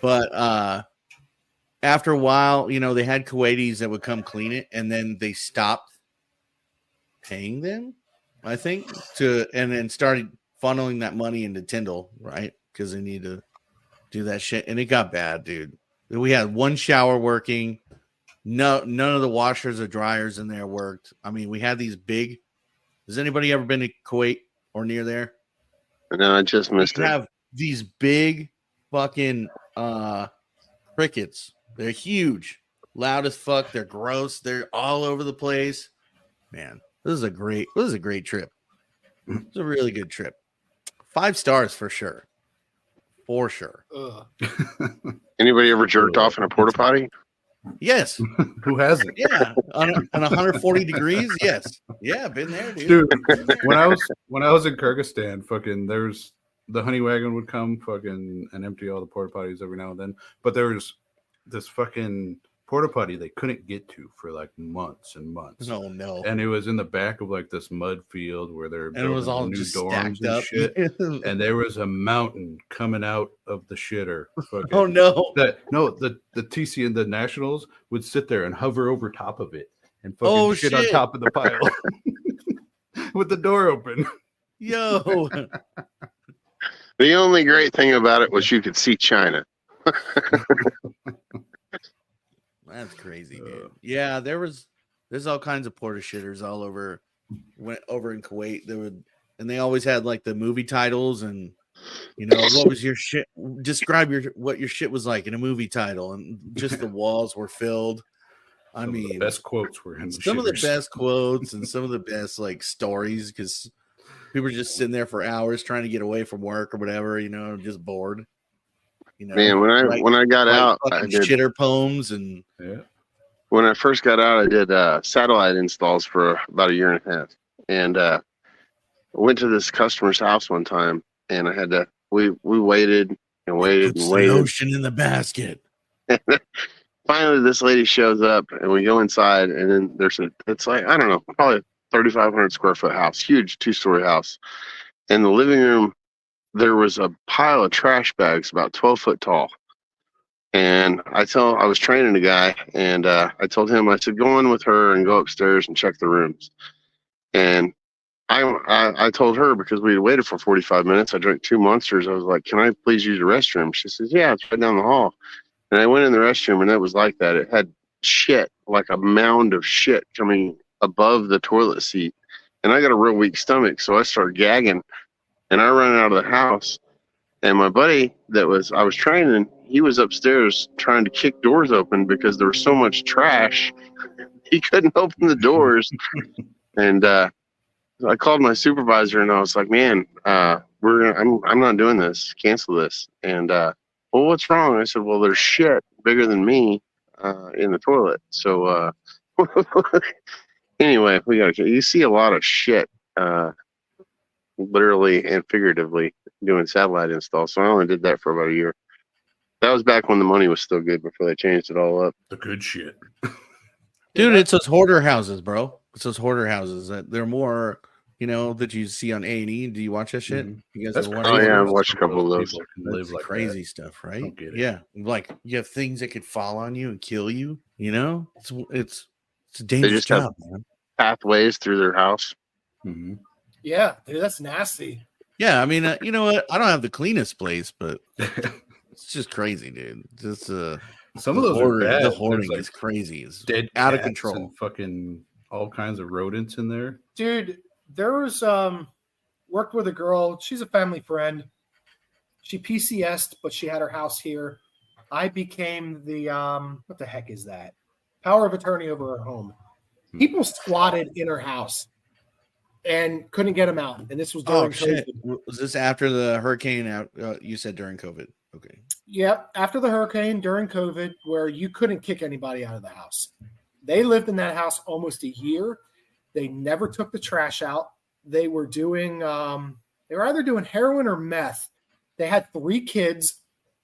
But after a while, they had Kuwaitis that would come clean it, and then they stopped paying them, I think, and then started funneling that money into Tyndall, right? Because they need to do that shit. And it got bad, dude. We had one shower working. None of the washers or dryers in there worked. I mean, we had these big. Has anybody ever been to Kuwait or near there? No, I just missed it. Have these big fucking crickets. They're huge, loud as fuck. They're gross. They're all over the place. Man, this is a great trip. It's a really good trip. 5 stars for sure. For sure. Anybody ever jerked off in a porta potty? Yes. Who hasn't? Yeah. On 140 degrees. Yes. Yeah. Been there, dude. When I was in Kyrgyzstan, fucking there's the honey wagon would come fucking and empty all the porta potties every now and then. But there was this fucking porta potty they couldn't get to for like months and months. Oh no. And it was in the back of like this mud field where they're building, and it was all new just dorms and up. shit. And there was a mountain coming out of the shitter. Fucking, oh no. The TC and the Nationals would sit there and hover over top of it and fucking shit on top of the pile with the door open. Yo. The only great thing about it was you could see China. That's crazy, dude. Yeah, there's all kinds of porta shitters all over. Over in Kuwait, and they always had like the movie titles, and what was your shit? Describe what your shit was like in a movie title, and just the walls were filled. I mean, the best quotes were in some of the best quotes and some of the best like stories, because people were just sitting there for hours trying to get away from work or whatever, just bored. Man, when I got out, I did shitter poems, and when I first got out, I did satellite installs for about a year and a half, and I went to this customer's house one time, and I had to. We waited and waited and waited. Ocean in the basket. Finally, this lady shows up, and we go inside, and then it's like, I don't know, probably 3,500 square foot house, huge 2-story house. In the living room, there was a pile of trash bags about 12 foot tall. And I was training a guy, and I told him, I said, go in with her and go upstairs and check the rooms. And I told her, because we had waited for 45 minutes, I drank 2 Monsters. I was like, can I please use the restroom? She says, yeah, it's right down the hall. And I went in the restroom, and it was like that. It had shit, like a mound of shit coming above the toilet seat. And I got a real weak stomach, so I started gagging, and I ran out of the house. And my buddy I was training, he was upstairs trying to kick doors open because there was so much trash. He couldn't open the doors. And I called my supervisor, and I was like, man, I'm not doing this. Cancel this. And, well, what's wrong? I said, well, there's shit bigger than me in the toilet. So anyway, you see a lot of shit, literally and figuratively, doing satellite installs. So I only did that for about a year. That was back when the money was still good before they changed it all up. The good shit. Dude, it's those hoarder houses, bro. It's those hoarder houses that they're more, that you see on A&E. Do you watch that shit? Mm-hmm. You guys That's ever watch Oh that? yeah, I've watched a couple of those. That's Like crazy that. stuff, right? Don't get it. Yeah, like you have things that could fall on you and kill you. It's a dangerous just have job, man. Pathways through their house. Mm-hmm. Yeah, dude, that's nasty. Yeah, I mean, you know what? I don't have the cleanest place, but it's just crazy, dude. Just Some of those are bad. The hoarding There's, is crazy. It's dead out of cats control. and fucking all kinds of rodents in there. Dude, there was worked with a girl. She's a family friend. She PCS'd, but she had her house here. I became the what the heck is that? Power of attorney over her home. People squatted in her house and couldn't get them out. And this was during shit. COVID. Was this after the hurricane? You said during COVID. Okay. Yep, after the hurricane, during COVID, where you couldn't kick anybody out of the house. They lived in that house almost a year. They never took the trash out. They were doing they were either doing heroin or meth. They had 3 kids.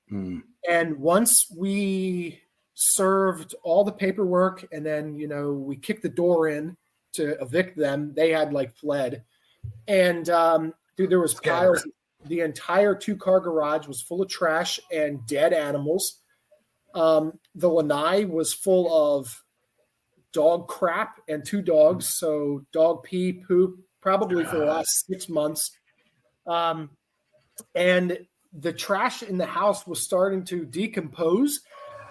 And once we served all the paperwork and then, we kicked the door in to evict them, they had fled. And dude, there was piles. The entire 2-car garage was full of trash and dead animals. The lanai was full of dog crap and 2 dogs. So dog pee, poop, probably for the last 6 months. And the trash in the house was starting to decompose.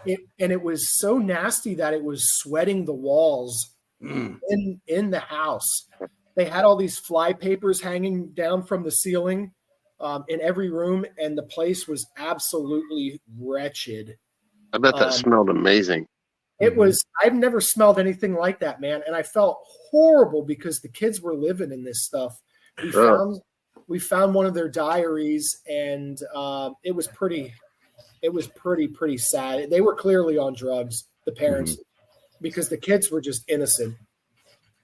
And it was so nasty that it was sweating the walls in the house. They had all these fly papers hanging down from the ceiling in every room, and the place was absolutely wretched. I bet that smelled amazing. It was. I've never smelled anything like that, man. And I felt horrible because the kids were living in this stuff. We found one of their diaries, and it was pretty sad. They were clearly on drugs, the parents, because the kids were just innocent.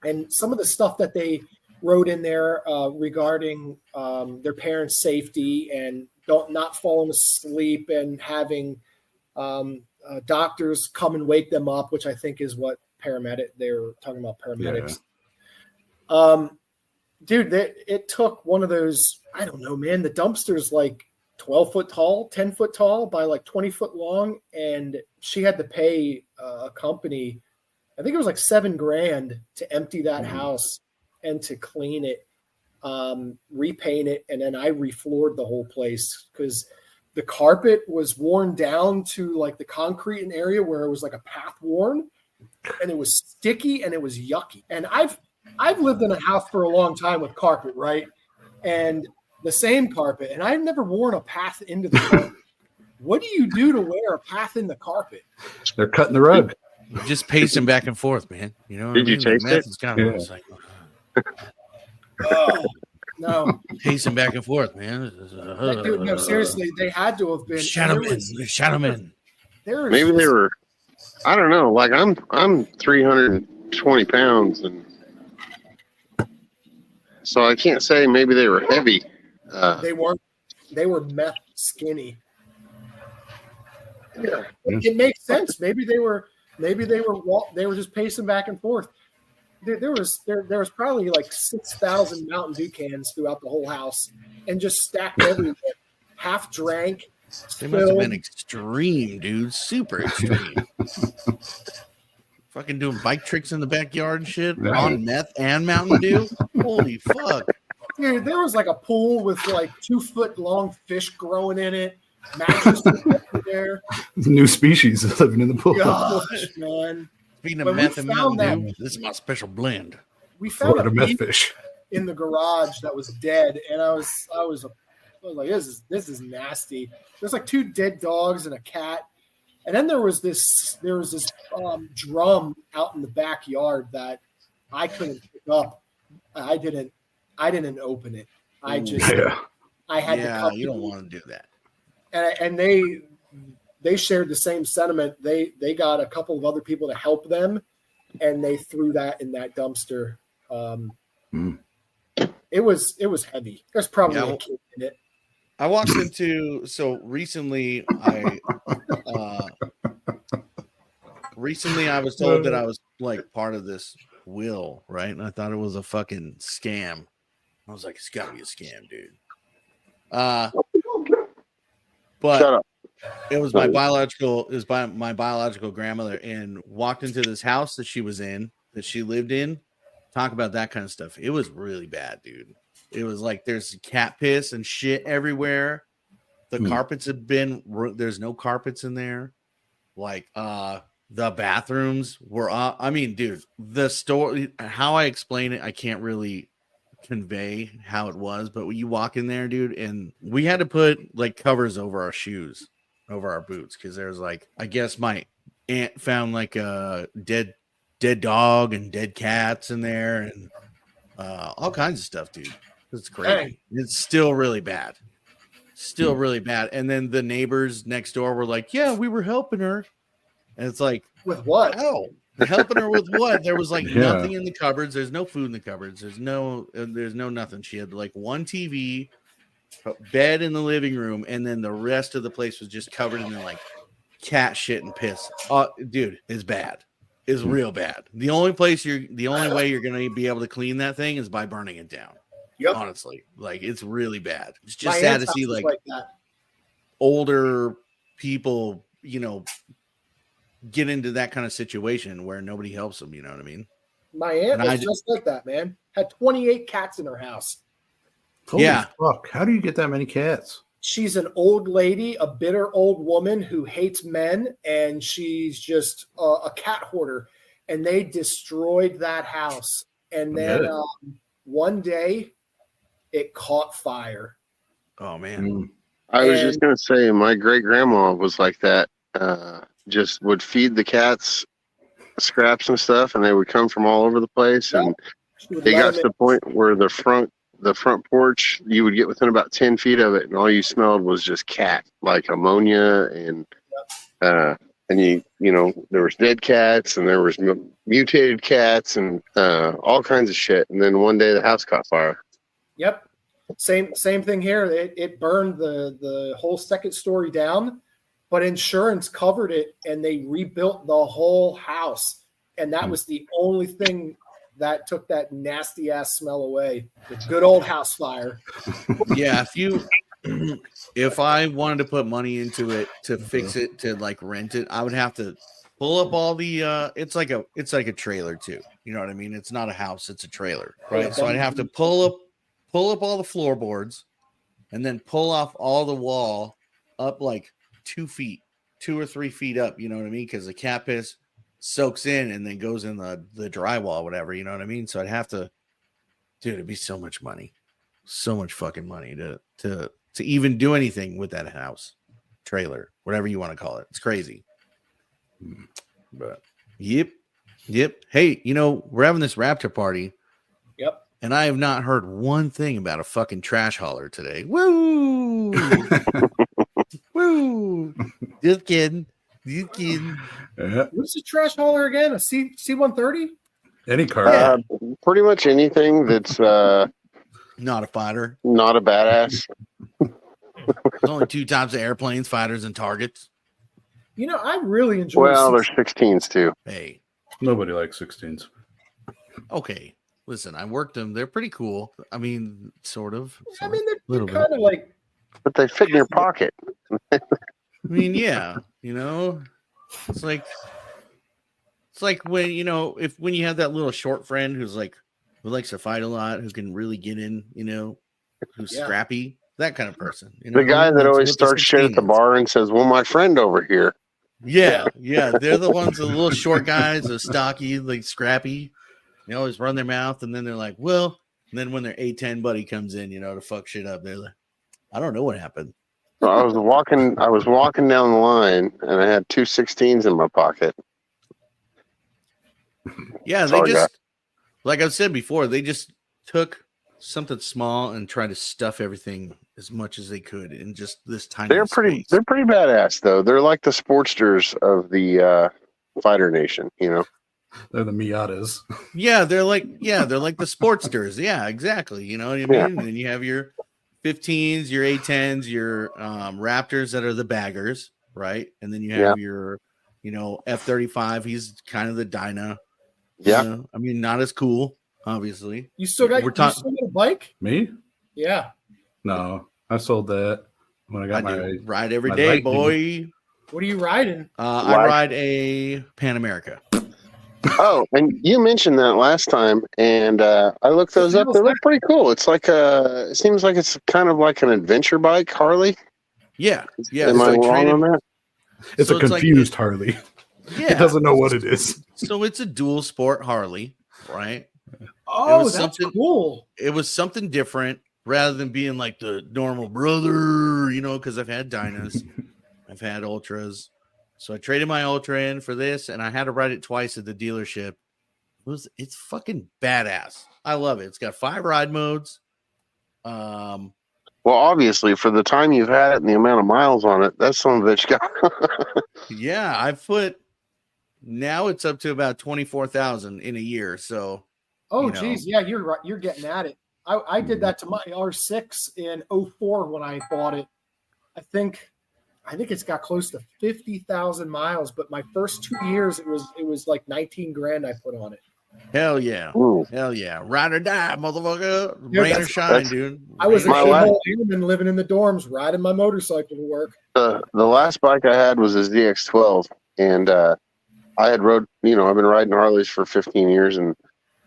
And some of the stuff that they wrote in there regarding their parents' safety and not falling asleep and having doctors come and wake them up, which I think is what they're talking about paramedics. Yeah. Dude, it took one of those, I don't know, man, the dumpster's 12 foot tall, 10 foot tall by 20 foot long. And she had to pay a company, I think it was $7,000 to empty that house and to clean it, repaint it. And then I refloored the whole place because the carpet was worn down to the concrete in area where it was a path worn, and it was sticky and it was yucky. And I've lived in a house for a long time with carpet, right? And the same carpet, and I've never worn a path into the carpet. What do you do to wear a path in the carpet? They're cutting the rug. Just pacing back and forth, man. Did you taste it? No. Pacing back and forth, man. Dude, no, seriously, they had to have been. Shadow men. Maybe they were. I don't know. I'm 320 pounds, and so I can't say maybe they were heavy. They weren't. They were meth skinny. Yeah. It makes sense. Maybe they were just pacing back and forth. there was probably like 6,000 Mountain Dew cans throughout the whole house, and just stacked everywhere, half drank. They must have been extreme, dude. Super extreme. Fucking doing bike tricks in the backyard and shit on meth and Mountain Dew. Holy fuck. Dude, there was like a pool with like 2-foot long fish growing in it. Mattress there. New species living in the pool. Gosh, man. Speaking of meth and Mountain Dew, this is my special blend. We found a meth fish in the garage that was dead, and I was like, this is nasty. There's like 2 dead dogs and a cat, and then there was this drum out in the backyard that I couldn't pick up. I didn't open it. I had to. Yeah, you don't want to do that. And they shared the same sentiment. They got a couple of other people to help them, and they threw that in that dumpster. It was heavy. There's probably a kid in it. I walked into recently. I was told that I was like part of this will, right? And I thought it was a fucking scam. I was like, it's got to be a scam, dude. But it was my biological grandmother, and walked into this house that she was in, that she lived in. Talk about that kind of stuff. It was really bad, dude. It was like there's cat piss and shit everywhere. The carpets have been, there's no carpets in there. Like the bathrooms were I mean, dude, the story, how I explain it, I can't really convey how it was, but when you walk in there, dude, and we had to put like covers over our shoes, over our boots, because there's like, I guess my aunt found like a dead dog and dead cats in there, and all kinds of stuff, dude. It's crazy. Dang. It's still really bad. Really bad. And then the neighbors next door were like, yeah, we were helping her. And it's like, with what? Oh, helping her with what? There was like nothing in the cupboards. There's no food in the cupboards. There's no nothing. She had like one TV, bed in the living room, and then the rest of the place was just covered in like cat shit and piss. Dude, it's bad. It's real bad. The only way you're gonna be able to clean that thing is by burning it down. Yep. Honestly, like it's really bad. It's just sad to see like that. Older people, get into that kind of situation where nobody helps them. You know what I mean? My aunt was just like that, man. Had 28 cats in her house. Holy fuck! How do you get that many cats? She's an old lady, a bitter old woman who hates men, and she's just a cat hoarder. And they destroyed that house. And then one day, it caught fire. Oh man! I was just gonna say, my great grandma was like that. Just would feed the cats scraps and stuff, and they would come from all over the place. And they got to the point where the front porch, you would get within about 10 feet of it, and all you smelled was just cat, like ammonia, and you there was dead cats, and there was mutated cats, and all kinds of shit. And then one day the house caught fire. Yep. Same thing here. It burned the whole second story down, but insurance covered it, and they rebuilt the whole house. And that was the only thing that took that nasty ass smell away. The good old house fire. Yeah, if I wanted to put money into it to fix it, to like rent it, I would have to pull up all the it's like a trailer too. You know what I mean? It's not a house, it's a trailer, right? So I'd have to pull up all the floorboards, and then pull off all the wall up like 2 or 3 feet up, you know what I mean? Because the cat piss soaks in and then goes in the drywall, whatever, you know what I mean? So I'd have to, dude, it'd be so much money, so much fucking money to even do anything with that house, trailer, whatever you want to call it. It's crazy. But yep. Hey, we're having this Raptor party. Yep. And I have not heard one thing about a fucking trash hauler today. Woo! Woo! Just kidding. What's the trash hauler again? A C-130? Any car. Pretty much anything that's not a fighter. Not a badass. There's only 2 types of airplanes, fighters and targets. I really enjoy. Well, there's 16s too. Hey. Nobody likes 16s. Okay, listen, I worked them. They're pretty cool. I mean, sort of. I mean, they're little bit. kind of like. But they fit in your pocket. I mean, yeah, you know, it's like when when you have that little short friend who likes to fight a lot, who can really get in, who's scrappy, that kind of person. The guy that always starts shit at the bar and says, "Well, my friend over here." Yeah, they're the ones, the little short guys, the stocky, like scrappy. They always run their mouth, and then they're like, "Well," and then when their A10 buddy comes in, to fuck shit up, they're like, "I don't know what happened." So I was walking down the line, and I had 2 16s in my pocket. Yeah, they just, like I've said before, they just took something small and tried to stuff everything as much as they could in just this tiny space. They're pretty badass, though. They're like the Sportsters of the fighter nation, They're the Miatas. Yeah, they're like the Sportsters. Yeah, exactly. You know what I mean? And then you have your 15s, your A10s, your Raptors that are the baggers, right? And then you have your, F-35. He's kind of the Dyna. Yeah. I mean, not as cool, obviously. You still got a bike? Me? Yeah. No, I sold that when I got my ride every day, boy. What are you riding? I ride a Pan America. Oh, and you mentioned that last time, and I looked those up. They look pretty cool. It's like it seems like it's kind of like an adventure bike, Harley. Yeah. Am I wrong on that? It's a confused Harley. Yeah. It doesn't know what it is. So it's a dual sport Harley, right? Oh, that's cool. It was something different rather than being like the normal brother, because I've had Dynas, I've had Ultras. So I traded my Ultra in for this, and I had to ride it twice at the dealership. It's fucking badass. I love it. It's got 5 ride modes. Well, obviously, for the time you've had it and the amount of miles on it, that's some of it got. Yeah, now it's up to about 24,000 in a year. So, geez, yeah, you're right. You're getting at it. I did that to my R6 in 04 when I bought it. I think it's got close to 50,000 miles, but my first 2 years it was like 19 grand I put on it. Hell yeah. Ooh. Hell yeah. Ride or die, motherfucker. Rain or shine, dude. I was an airman living in the dorms, riding my motorcycle to work. The last bike I had was a ZX12, and I had rode, I've been riding Harleys for 15 years and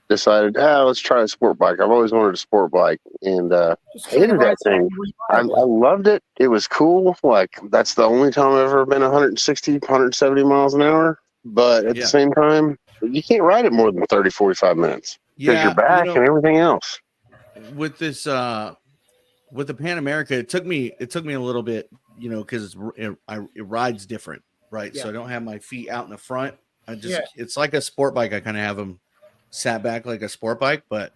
decided, let's try a sport bike. I've always wanted a sport bike, and I hated that thing. I loved it. It was cool. Like, that's the only time I've ever been 160, 170 miles an hour. But at the same time, you can't ride it more than 30, 45 minutes because your back and everything else. With this, with the Pan America, it took me a little bit, because it rides different, right? Yeah. So I don't have my feet out in the front. It's like a sport bike. I kind of have them sat back like a sport bike, but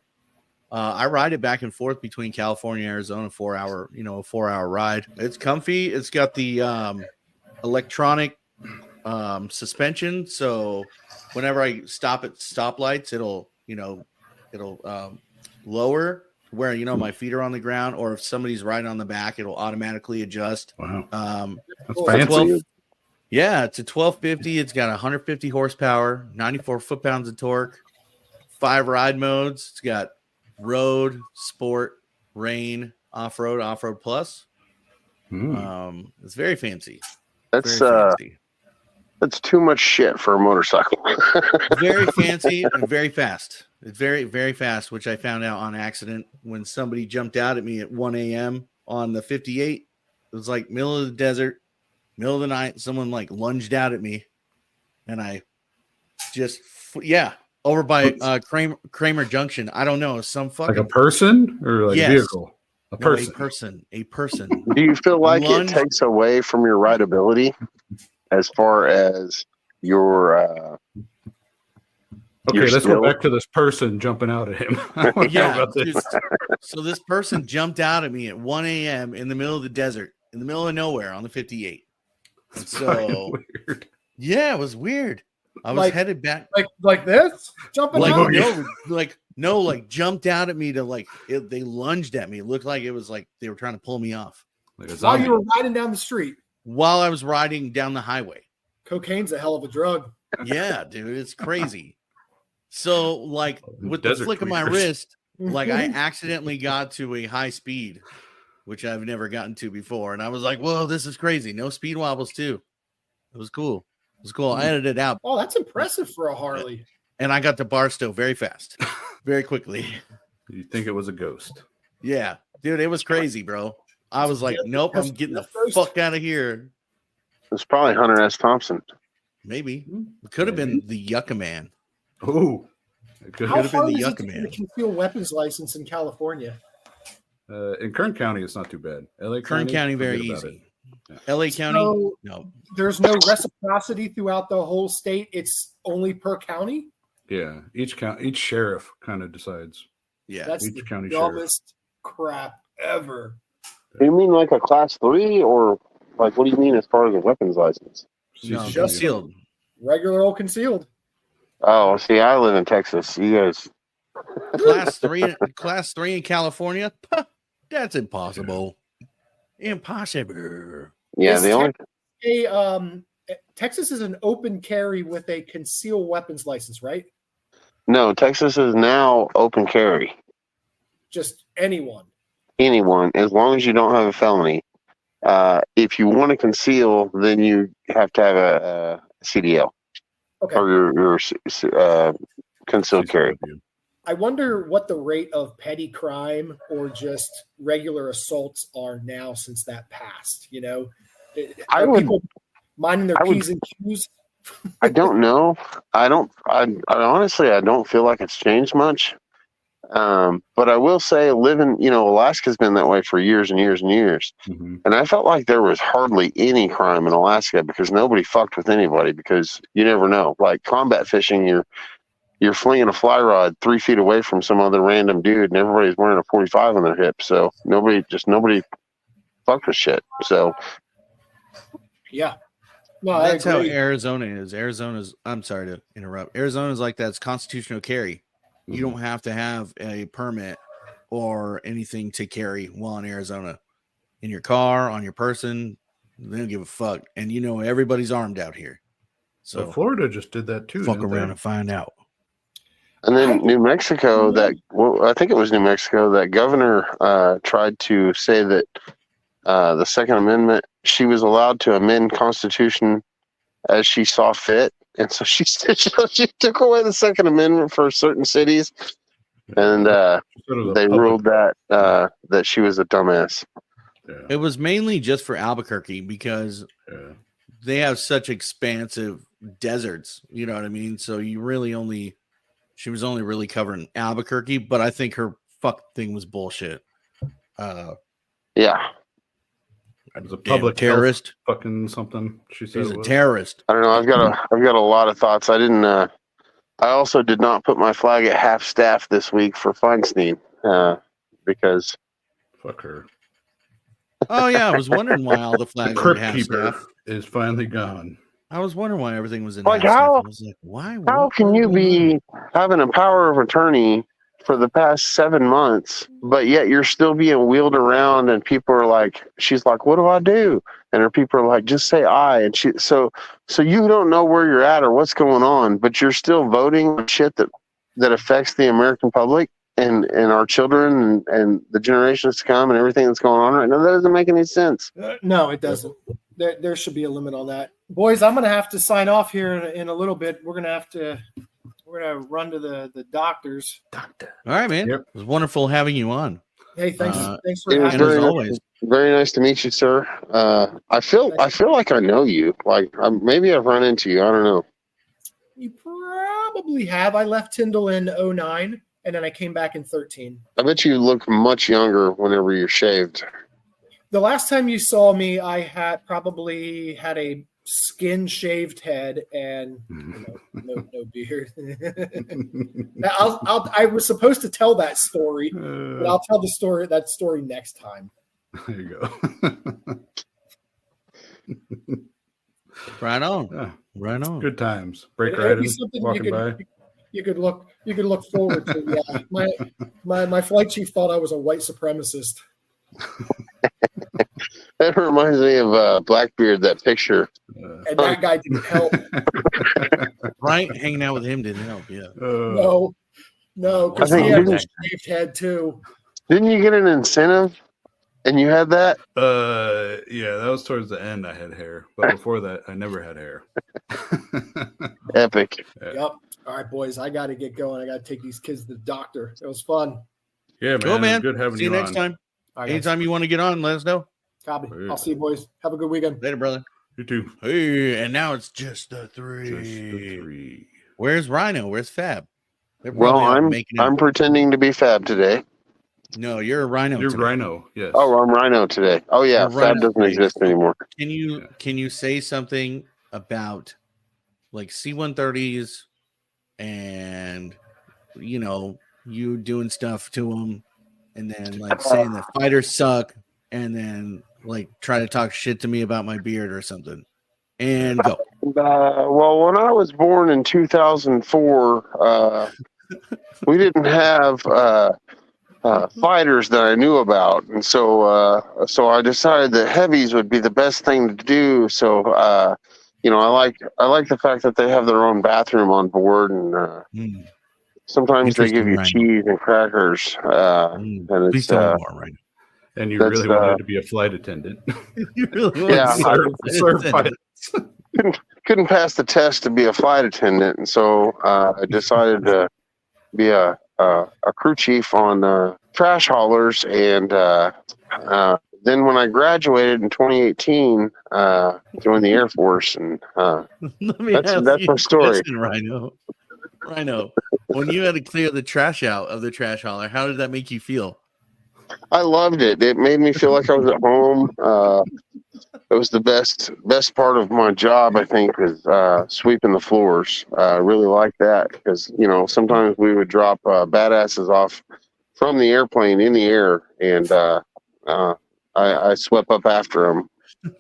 I ride it back and forth between California, Arizona, 4 hour, a 4 hour ride. It's comfy. It's got the electronic suspension, so whenever I stop at stoplights, it'll lower where my feet are on the ground, or if somebody's riding on the back, it'll automatically adjust. Wow. That's fancy. It's a 1250. It's got 150 horsepower, 94 foot-pounds of torque, 5 ride modes. It's got road, sport, rain, off-road plus. It's very fancy. That's too much shit for a motorcycle. Very fancy and very fast. It's very, very fast, which I found out on accident when somebody jumped out at me at 1 a.m. on the 58. It was like middle of the desert, middle of the night. Someone like lunged out at me, and I just over by Kramer Junction. I don't know, some fucking like a person or like a vehicle. A person. Do you feel like it takes away from your rideability as far as your let's go back to this person jumping out at him. So this person jumped out at me at 1 a.m. in the middle of the desert, in the middle of nowhere on the 58. So weird. Yeah, it was weird. I was headed back like this, jumping out. Like jumped out at me to they lunged at me. It looked like it was like they were trying to pull me off. While you were riding down the street. While I was riding down the highway. Cocaine's a hell of a drug. Yeah, dude, it's crazy. So, like, with the Desert flick of my tweakers. wrist, like, I accidentally got to a high speed, which I've never gotten to before. And I was like, whoa, this is crazy. No speed wobbles, too. It was cool. It was cool. I edited it out. Oh, that's impressive for a Harley. And I got to Barstow very fast, very quickly. You think it was a ghost? Yeah. Dude, it was crazy, bro. I was like, nope, I'm getting the fuck out of here. It's probably Hunter S. Thompson. Maybe. It could have been the Yucca Man. Oh, it could How have been hard the is it Yucca to get Man. a concealed weapons license in California? In Kern County, it's not too bad. LA Kern County, very forget about easy. it. LA County, So no. there's no reciprocity throughout the whole state. It's only per county. Yeah, each sheriff kind of decides. Yeah. That's Each the county sheriff. dumbest crap ever. Do you mean like a class 3 or like what do you mean as far as a weapons license? No, CCW. concealed. Regular old concealed. Oh, see, I live in Texas. You guys, Class 3 in California? Puh, that's impossible. Impossible. yeah, Is the only Texas is an open carry with a concealed weapons license, right? no, Texas is now open carry. Just anyone. Anyone, as long as you don't have a felony. If you want to conceal, then you have to have a CDL Okay. or your concealed carry. CCW. I wonder what the rate of petty crime or just regular assaults are now since that passed. You know, I are would- people minding their I would- P's and Q's? I don't know. I honestly, I don't feel like it's changed much. But I will say, Alaska's been that way for years and years and years. Mhm. And I felt like there was hardly any crime in Alaska because nobody fucked with anybody because you never know. Like combat fishing, you're flinging a fly rod 3 feet away from some other random dude and everybody's wearing a 45 on their hip. So nobody fucked with shit. So Yeah. No, I That's how agree. Arizona is. I'm sorry to interrupt. Arizona's like that's constitutional carry. You don't have to have a permit or anything to carry while in Arizona. In your car, on your person, they don't give a fuck. And everybody's armed out here. So So Florida just did that too. fuck didn't around they? and find out. and then New Mexico, I think it was New Mexico, that governor tried to say that the Second Amendment, she was allowed to amend Constitution as she saw fit. And so she took away the Second Amendment for certain cities, and Sort of the they public- ruled that she was a dumbass. Yeah, It was mainly just for Albuquerque because yeah. they have such expansive deserts. You know what I mean? So she was only really covering Albuquerque, but I think her fuck thing was bullshit. Yeah, It was a Damn public terrorist. health fucking something. She said He's it a was. terrorist. I don't know. I've got a lot of thoughts. I didn't. I also did not put my flag at half staff this week for Feinstein because Fuck her. Oh yeah, I was wondering why all the The flags were crypt half keeper staff. is finally gone. I was wondering why everything was in Like, half staff. how- I was like, why? how What- can what- you what- be having a power of attorney for the past 7 months, but yet you're still being wheeled around and people are like, she's like, what do I do? And her people are like, just say I. And so you don't know where you're at or what's going on, but you're still voting on shit that affects the American public and our children and the generations to come and everything that's going on right now. That doesn't make any sense. No, it doesn't. There should be a limit on that. Boys, I'm going to have to sign off here in a little bit. We're going to run to the doctors. Doctor. All right, man. Yep. It was wonderful having you on. Hey, thanks for It was And having as me. always, very nice to meet you, sir. I feel like I know you. Like maybe I've run into you. I don't know. You probably have. I left Tyndall in 2009, and then I came back in 2013. I bet you look much younger whenever you're shaved. The last time you saw me, I had probably had a skin shaved head and no beard. I was supposed to tell that story, but I'll tell that story next time. There you go. right on. Yeah, Right on. good times. Break It'd be riding, something walking by. you could look forward to. Yeah, my flight chief thought I was a white supremacist. That reminds me of Blackbeard, that picture. And that guy didn't help. Right? Hanging out with him didn't help. Yeah. No, because I he think had didn't- a shaved head too. Didn't you get an incentive? And you had that? Yeah, that was towards the end. I had hair, but before that, I never had hair. Epic. Yeah. Yep. All right, boys, I got to get going. I got to take these kids to the doctor. It was fun. Yeah, man. Cool, It was man. good having See you next on. time. All right, Anytime you want to get on, let us know. Copy. Yeah. I'll see you, boys. Have a good weekend. Later, brother. You too. Hey, and now it's just the three. Just the three. Where's Rhino? Where's Fab? They're Well, probably out I'm making it. I'm pretending to be Fab today. No, you're a Rhino. You're today. Rhino. Yes. Oh, I'm Rhino today. Oh yeah, You're Fab Rhino doesn't today. exist anymore. Can you say something about like C-130s and you doing stuff to them, and then like saying that fighters suck, and then like try to talk shit to me about my beard or something, and go. Well, when I was born in 2004, we didn't have fighters that I knew about, and so I decided that heavies would be the best thing to do. So I like the fact that they have their own bathroom on board, and sometimes they give you Interesting, cheese and crackers. And Please it's tell me more, Rhino. And you That's, really wanted to be a flight attendant. You really want Yeah, to Serve pilots. couldn't pass the test to be a flight attendant, and so I decided to be a crew chief on trash haulers, and then when I graduated in 2018, joined the Air Force, and Let me That's- ask that's you my a story. question, Rhino, when you had to clear the trash out of the trash hauler, how did that make you feel? I loved it. It made me feel like I was at home. It was the best part of my job, I think, is sweeping the floors. I really liked that because sometimes we would drop badasses off from the airplane in the air, and I swept up after them.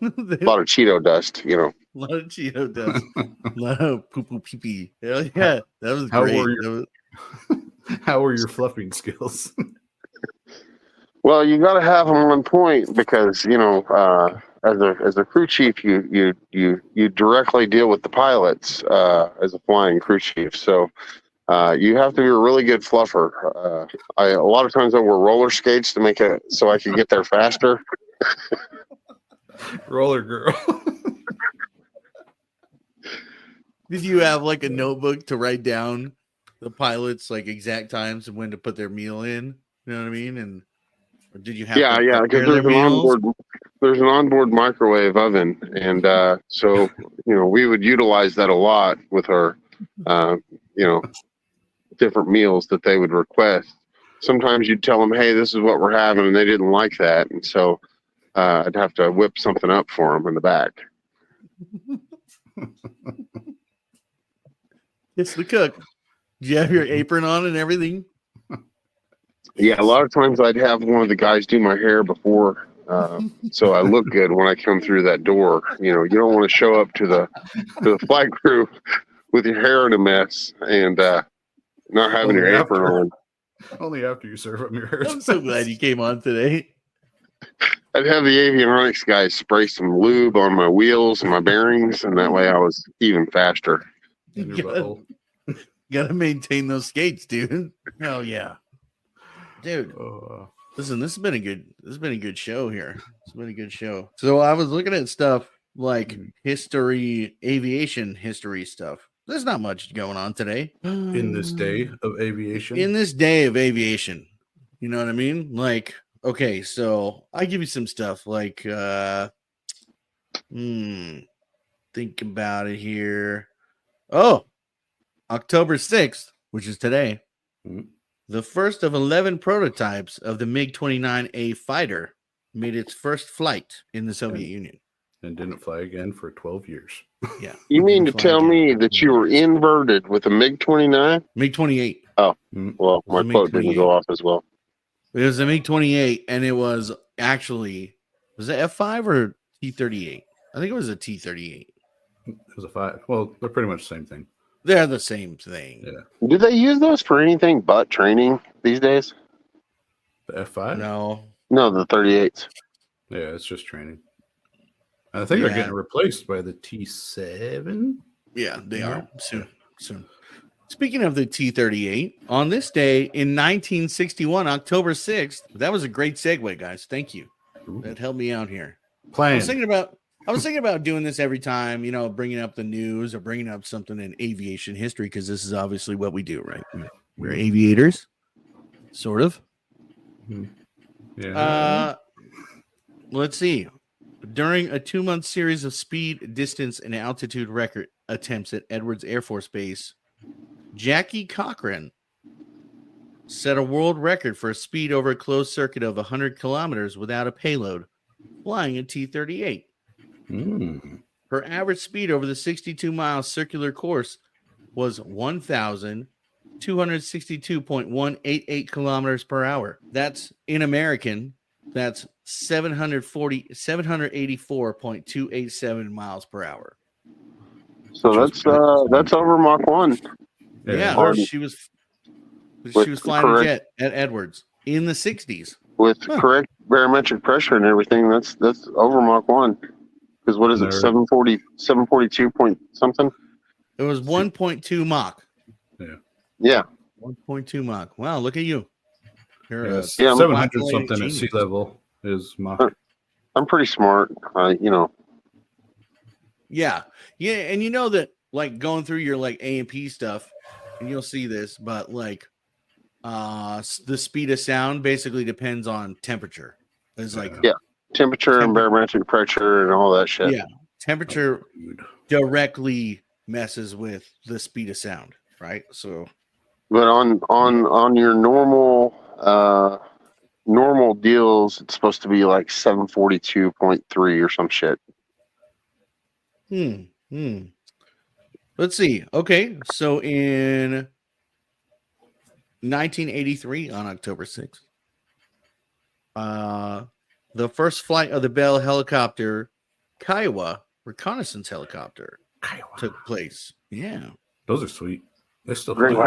A lot of Cheeto dust, A lot of Cheeto dust. A lot of poo poo pee pee. Hell yeah. That was How great. were your- How were your fluffing skills? Well, you got to have them on point because as a crew chief, you directly deal with the pilots as a flying crew chief. So you have to be a really good fluffer. A lot of times I wore roller skates to make it so I could get there faster. Roller girl. Did you have like a notebook to write down the pilots like exact times and when to put their meal in? You know what I mean? And or did you have Yeah, to because prepare their meals? there's an onboard microwave oven, and so we would utilize that a lot with our different meals that they would request. Sometimes you'd tell them, "Hey, this is what we're having," and they didn't like that, and so I'd have to whip something up for them in the back. It's the cook. Did you have your apron on and everything? Yeah, a lot of times I'd have one of the guys do my hair before, so I look good when I come through that door. You don't want to show up to the flight crew with your hair in a mess and not having your apron on. Only after you serve up your hair. I'm so glad you came on today. I'd have the avionics guys spray some lube on my wheels and my bearings, and that way I was even faster. In your Gotta- butthole. Gotta maintain those skates, dude. Hell yeah. Dude, Oh, listen, this has been a good show here. It's been a good show. So I was looking at stuff like history, aviation history stuff. There's not much going on today. in this day of aviation. In this day of aviation. You know what I mean? Like, okay, so I give you some stuff like think about it here. Oh, October 6th, which is today. Mhm. The first of 11 prototypes of the MiG-29A fighter made its first flight in the Soviet Union. And didn't fly again for 12 years. Yeah. You mean to Didn't fly tell again. me that you were inverted with a MiG-29? MiG-28. Well, It my was a quote didn't MiG-28. go off as well. It was a MiG-28, and it was actually, was it F5 or T-38? I think it was a T-38. It was a 5. Well, they're pretty much the same thing. They're the same thing. Yeah. Do they use those for anything but training these days? The F5? No. No, the 38s. Yeah, it's just training. I think they're getting replaced by the T7. Yeah, they are soon. Speaking of the T-38, on this day in 1961, October 6th, that was a great segue, guys. Thank you. Ooh. That helped me out here. Plan. I was thinking about doing this every time, bringing up the news or bringing up something in aviation history, because this is obviously what we do, right? We're aviators, sort of. Yeah. Let's see. During a 2-month series of speed, distance, and altitude record attempts at Edwards Air Force Base, Jackie Cochran set a world record for a speed over a closed circuit of 100 kilometers without a payload, flying a T-38. Her average speed over the 62-mile circular course was 1,262.188 kilometers per hour. That's in American. That's 784.287 miles per hour. So that's over Mach 1. Yeah, she was flying a jet at Edwards in the 60s with correct barometric pressure and everything. That's over Mach 1. Because what is it? 742 point something. It was 1.2 Mach. Yeah. 1.2 Mach. Wow, look at you. You're 700 something at sea level is Mach. I'm pretty smart, Yeah, and you know that, like, going through your like A&P stuff, and you'll see this, but like, the speed of sound basically depends on temperature. It's like temperature and barometric pressure and all that shit. Yeah, temperature directly messes with the speed of sound, right? So, but on your normal deals, it's supposed to be like 742.3 or some shit. Let's see. Okay, so in 1983, on October 6th, the first flight of the Bell helicopter Kiowa reconnaissance helicopter took place. Yeah, those are sweet. They're still great.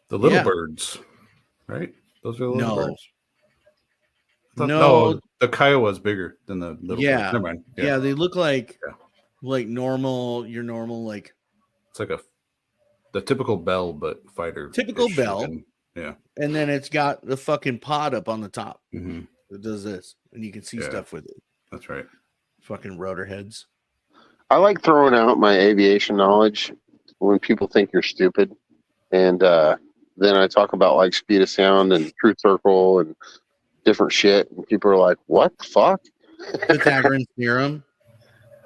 The little birds, right? Those are the little birds. No, the Kiowa's bigger than the little birds. Never mind. Yeah, they look like normal. Your normal, like, it's like the typical Bell but fighter. Typical Bell. Yeah. And then it's got the fucking pod up on the top. Mm-hmm. It does this, and you can see stuff with it. That's right. Fucking rotor heads. I like throwing out my aviation knowledge when people think you're stupid, and then I talk about like speed of sound and truth circle and different shit, and people are like, "What the fuck?" Pythagorean theorem.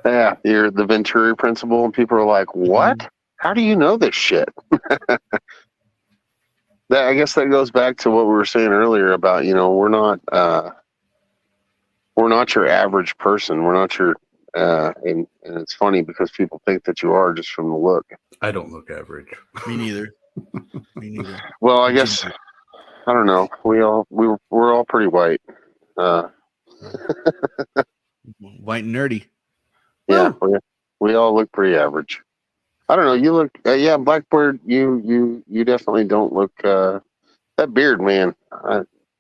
Yeah, you're the Venturi principle, and people are like, "What? Mm-hmm. How do you know this shit?" I guess that goes back to what we were saying earlier about, we're not your average person. We're not your and it's funny because people think that you are just from the look. I don't look average. Me neither. Well, I guess I don't know. We're all pretty white. White and nerdy. Yeah, we all look pretty average. I don't know. You look, Blackbeard. You definitely don't look. That beard, man.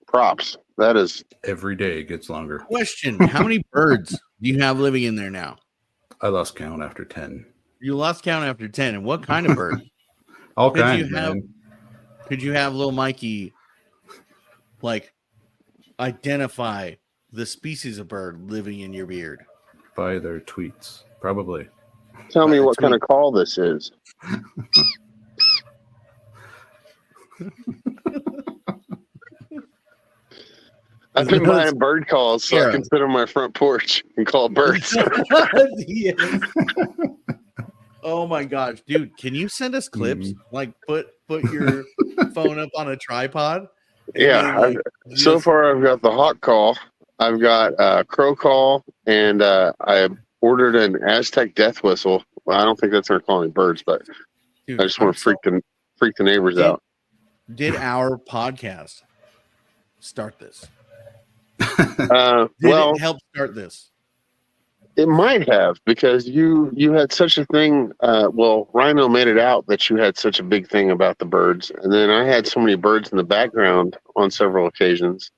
Props. That is every day it gets longer. Question: how many birds do you have living in there now? I lost count after 10. You lost count after 10, and what kind of bird? All kinds. Could you have Lil Mikey, like, identify the species of bird living in your beard by their tweets? Probably. Tell me what kind of call this is. I've been buying bird calls so I can sit on my front porch and call birds. Oh my gosh, dude! Can you send us clips? Like, put your phone up on a tripod. Yeah. So far, I've got the hawk call. I've got crow call, and I ordered an Aztec death whistle. Well, I don't think that's our calling birds, but dude, I just want to freak the neighbors out. Did our podcast start this? Did it help start this? It might have, because you had such a thing. Rhino made it out that you had such a big thing about the birds, and then I had so many birds in the background on several occasions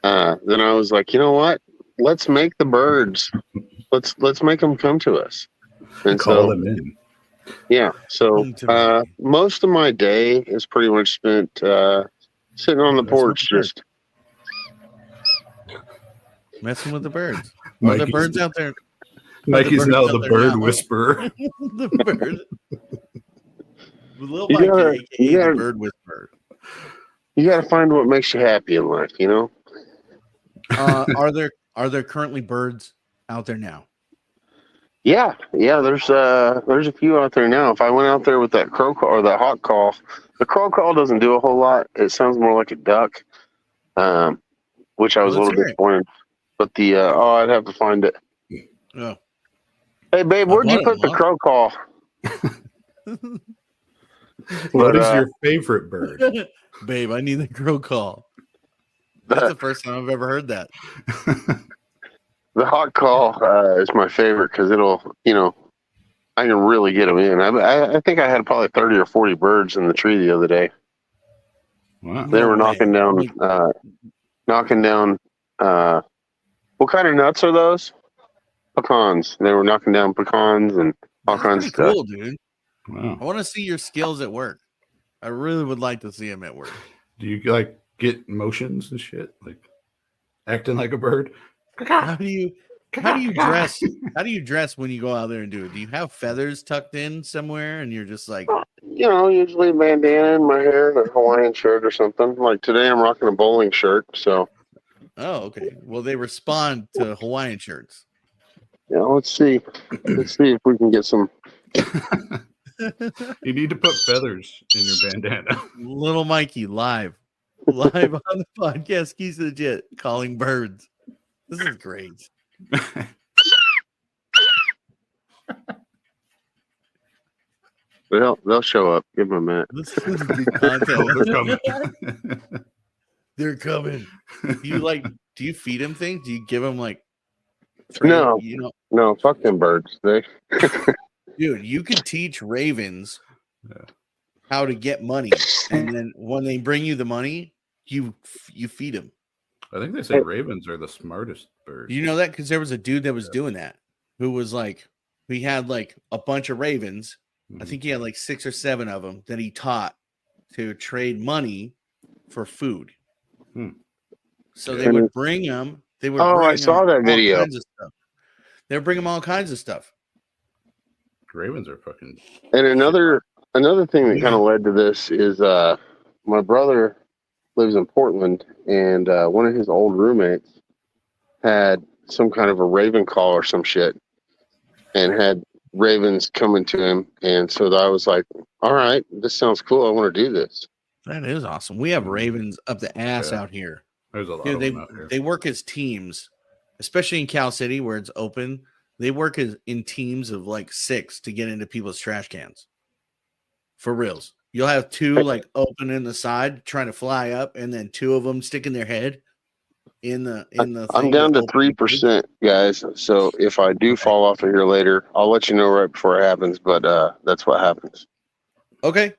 then I was like, you know what? Let's make the birds. Let's make them come to us. And Call so, them in. yeah. So most of my day is pretty much spent sitting on the porch, just messing with the birds. Are the birds out there? Mikey's now the bird whisperer. The bird. Lil Mikey, aka the bird whisperer. You got to find what makes you happy in life, you know. Are there currently birds out there now? Yeah. There's a few out there now. If I went out there with that crow call or that hawk call, the crow call doesn't do a whole lot. It sounds more like a duck, which I was a little disappointed. But I'd have to find it. Oh. Hey, babe, where'd you put the crow call? What is your favorite bird? Babe, I need the crow call. That's the first time I've ever heard that. The hot call is my favorite because it'll, I can really get them in. I think I had probably 30 or 40 birds in the tree the other day. Wow. They were knocking down. What kind of nuts are those? Pecans. They were knocking down pecans and all kinds of stuff. Cool, dude. Wow. I want to see your skills at work. I really would like to see them at work. Do you like get motions and shit, like acting like a bird? How do you dress? How do you dress when you go out there and do it? Do you have feathers tucked in somewhere, and you're just like, usually a bandana in my hair and a Hawaiian shirt or something. Like today, I'm rocking a bowling shirt. So, oh, okay. Well, they respond to Hawaiian shirts. Yeah, let's see if we can get some. You need to put feathers in your bandana. Little Mikey live on the podcast. Keys to the Jet calling birds. This is great. They'll show up. Give them a minute. This is good content. They're coming. Do you feed them things? Do you give them like? No. Fuck them birds. Dude, you could teach ravens how to get money, and then when they bring you the money, you feed them. I think they say ravens are the smartest birds. You know that because there was a dude that was doing that, who was like, he had like a bunch of ravens. I think he had like 6 or 7 of them that he taught to trade money for food. So they would bring them. I saw that video. They would bring them all kinds of stuff. Ravens are fucking. And another thing that kind of led to this is my brother lives in Portland, and one of his old roommates had some kind of a raven call or some shit, and had ravens coming to him. And so I was like, all right, this sounds cool. I want to do this. That is awesome. We have ravens up the ass out here. There's a lot of them out here. They work as teams, especially in Cal City where it's open. They work in teams of like 6 to get into people's trash cans. For reals. You'll have 2 like open in the side trying to fly up, and then 2 of them sticking their head in the I'm down to 3%, guys. So if I do fall off of here later, I'll let you know right before it happens, but that's what happens. Okay.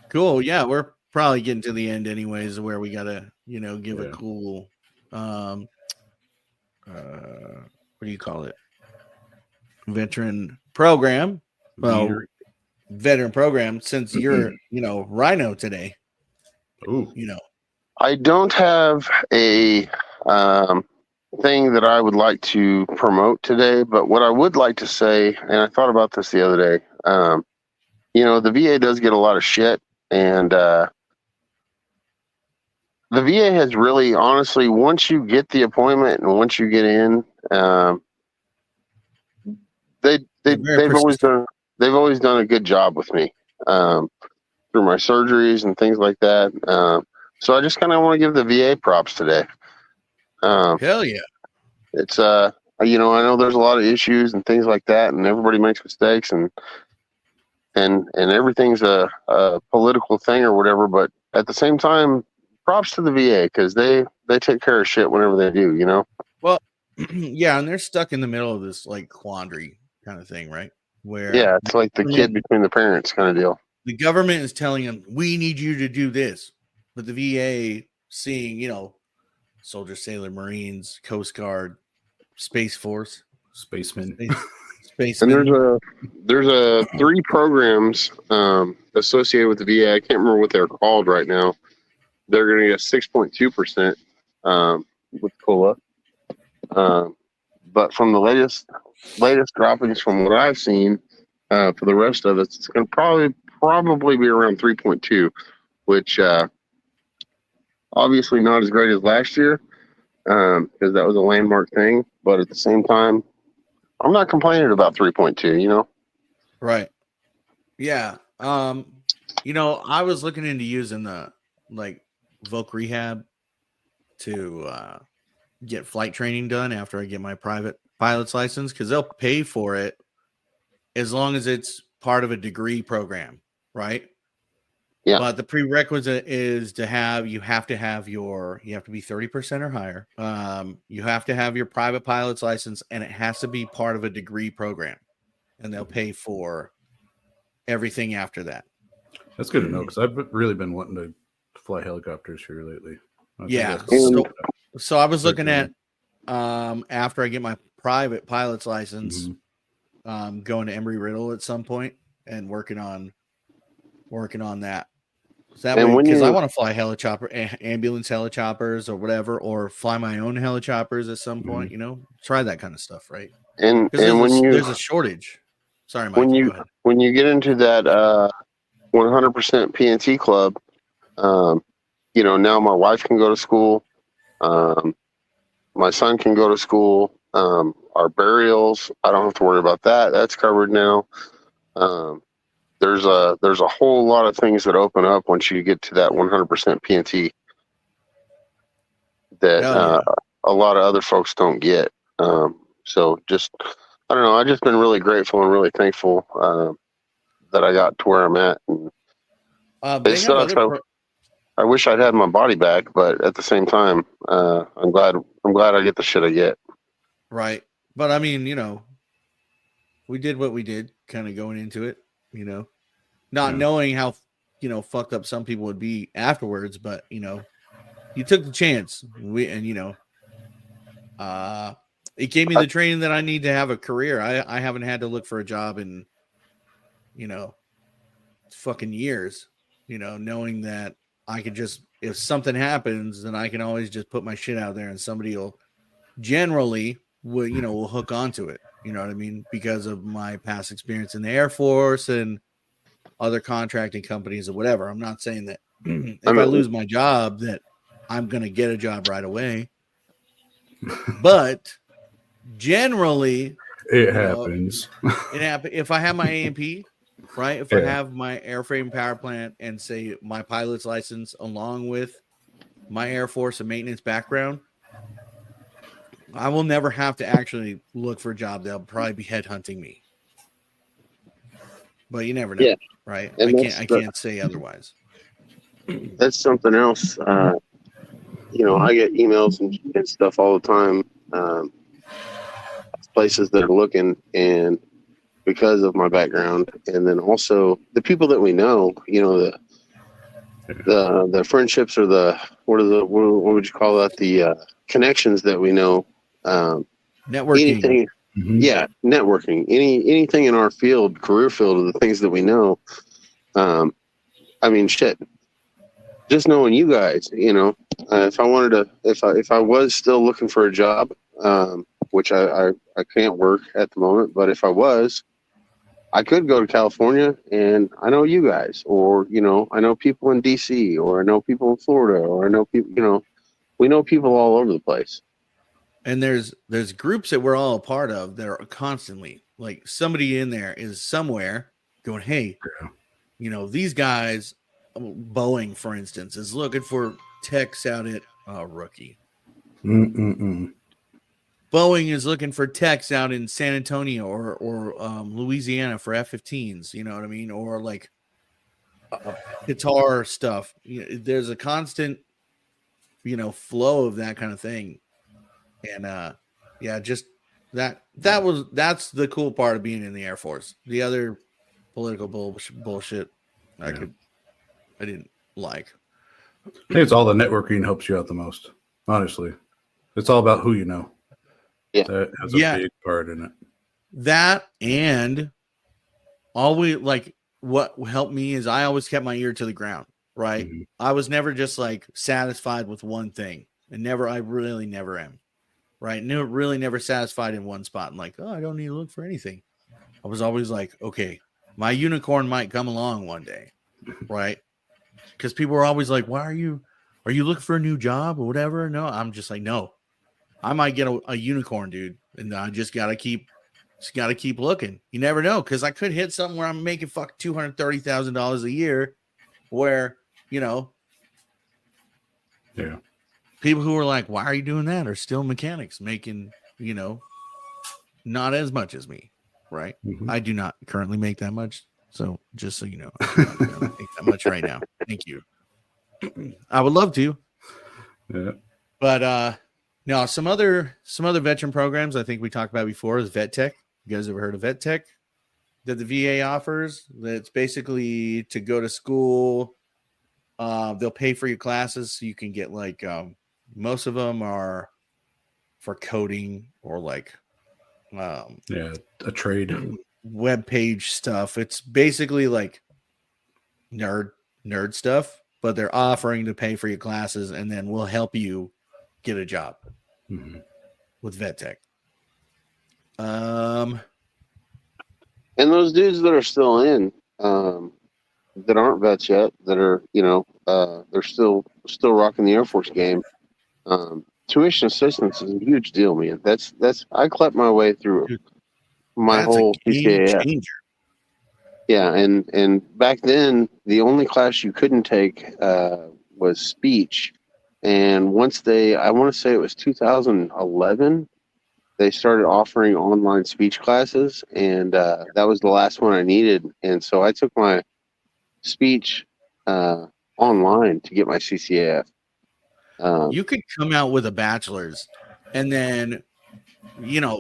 Cool. Yeah, we're probably getting to the end anyways, where we gotta, give a cool what do you call it? Veteran program. Well, veteran program, since you're Rhino today. Ooh. I don't have a thing that I would like to promote today, but what I would like to say, and I thought about this the other day, the VA does get a lot of shit, and the VA has really, honestly, once you get the appointment and once you get in, they've always done a good job with me through my surgeries and things like that. So I just kind of want to give the VA props today. Hell yeah! It's I know there's a lot of issues and things like that, and everybody makes mistakes, and everything's a political thing or whatever. But at the same time, props to the VA because they take care of shit whenever they do. Well, yeah, and they're stuck in the middle of this like quandary kind of thing, right? Where it's like the kid between the parents kind of deal. The government is telling them, we need you to do this, but the VA seeing Soldier, Sailor, Marines, Coast Guard, Space Force, Spaceman. Spaceman. And there's a 3 programs associated with the VA. I can't remember what they're called right now. They're going to get 6.2% with COLA. But from the latest droppings from what I've seen, for the rest of us, it's going to probably be around 3.2, which obviously not as great as last year, because that was a landmark thing. But at the same time, I'm not complaining about 3.2. You know, right? Yeah. I was looking into using the Voc Rehab to get flight training done after I get my private pilot's license, because they'll pay for it as long as it's part of a degree program, right? Yeah. But the prerequisite is you have to be 30% or higher. You have to have your private pilot's license, and it has to be part of a degree program, and they'll pay for everything after that. That's good to know, because I've really been wanting to fly helicopters here lately. Yeah. Cool. So I was looking at after I get my private pilot's license, going to Embry-Riddle at some point and working on that. So that way, because I want to fly ambulance helichoppers or whatever, or fly my own helichoppers at some point. Try that kind of stuff, right? and there's a shortage. Sorry, Mike. When you get into that 100% PNT club, now my wife can go to school, my son can go to school. Our burials, I don't have to worry about that. That's covered now. There's a whole lot of things that open up once you get to that 100% PNT that a lot of other folks don't get. So just, I don't know. I've just been really grateful and really thankful that I got to where I'm at. And it sucks. I wish I'd had my body back, but at the same time, I'm glad I get the shit I get. Right. But I mean, we did what we did kind of going into it, not knowing how, fucked up some people would be afterwards, but you took the chance. It gave me the training that I need to have a career. I haven't had to look for a job in, fucking years, knowing that I could just, if something happens, then I can always just put my shit out there and somebody will hook onto it. You know what I mean? Because of my past experience in the Air Force and other contracting companies or whatever. I'm not saying that if I lose my job that I'm going to get a job right away, but generally it happens. It happens. If I have my A&P, right? If I have my airframe power plant and say my pilot's license along with my Air Force and maintenance background, I will never have to actually look for a job. They'll probably be headhunting me. But you never know, right? I can't say otherwise. That's something else. I get emails and stuff all the time. Places that are looking, and because of my background, and then also the people that we know, the friendships, or what would you call that? The connections that we know. Networking. Anything, networking. Anything in our field, career field, of the things that we know. Shit. Just knowing you guys, if I wanted to, if I was still looking for a job, which I can't work at the moment, but if I was, I could go to California, and I know you guys, or I know people in DC, or I know people in Florida, or I know people, we know people all over the place. And there's groups that we're all a part of that are constantly, like, somebody in there is somewhere going, hey, these guys, Boeing, for instance, is looking for techs out at rookie. Boeing is looking for techs out in San Antonio or Louisiana for F-15s, you know what I mean? Or like guitar stuff. There's a constant, flow of that kind of thing. And just that's the cool part of being in the Air Force. The other political bullshit I didn't like. I think it's all the networking helps you out the most. Honestly, it's all about who you know. Yeah. That has a big part in it. That and always like what helped me is I always kept my ear to the ground, right? Mhm. I was never just like satisfied with one thing, and I really never am, right? Really never satisfied in one spot and like, oh, I don't need to look for anything. I was always like, okay, my unicorn might come along one day, right? Because people are always like, are you looking for a new job or whatever? No, I'm just like, no, I might get a unicorn, dude, and I just gotta keep looking. You never know, because I could hit something where I'm making $230,000 a year, where yeah, people who are like, why are you doing that, are still mechanics making not as much as me, right? Mhm. I do not currently make that much, so just so you know, I do not currently make that much right now. Thank you. I would love to, Yeah. but no, some other veteran programs I think we talked about before is Vet Tech. You guys ever heard of Vet Tech that the VA offers? That's basically to go to school. They'll pay for your classes, so you can get like most of them are for coding or like a trade web page stuff. It's basically like nerd stuff, but they're offering to pay for your classes, and then we'll help you get a job with Vet Tech. And those dudes that are still in, that aren't vets yet, that are, they're still rocking the Air Force game. Tuition assistance is a huge deal, man. That's I clapped my way through my whole CCAF. Changer. Yeah, and back then the only class you couldn't take was speech. And once I want to say it was 2011, they started offering online speech classes, and that was the last one I needed. And so I took my speech online to get my CCAF. You could come out with a bachelor's and then,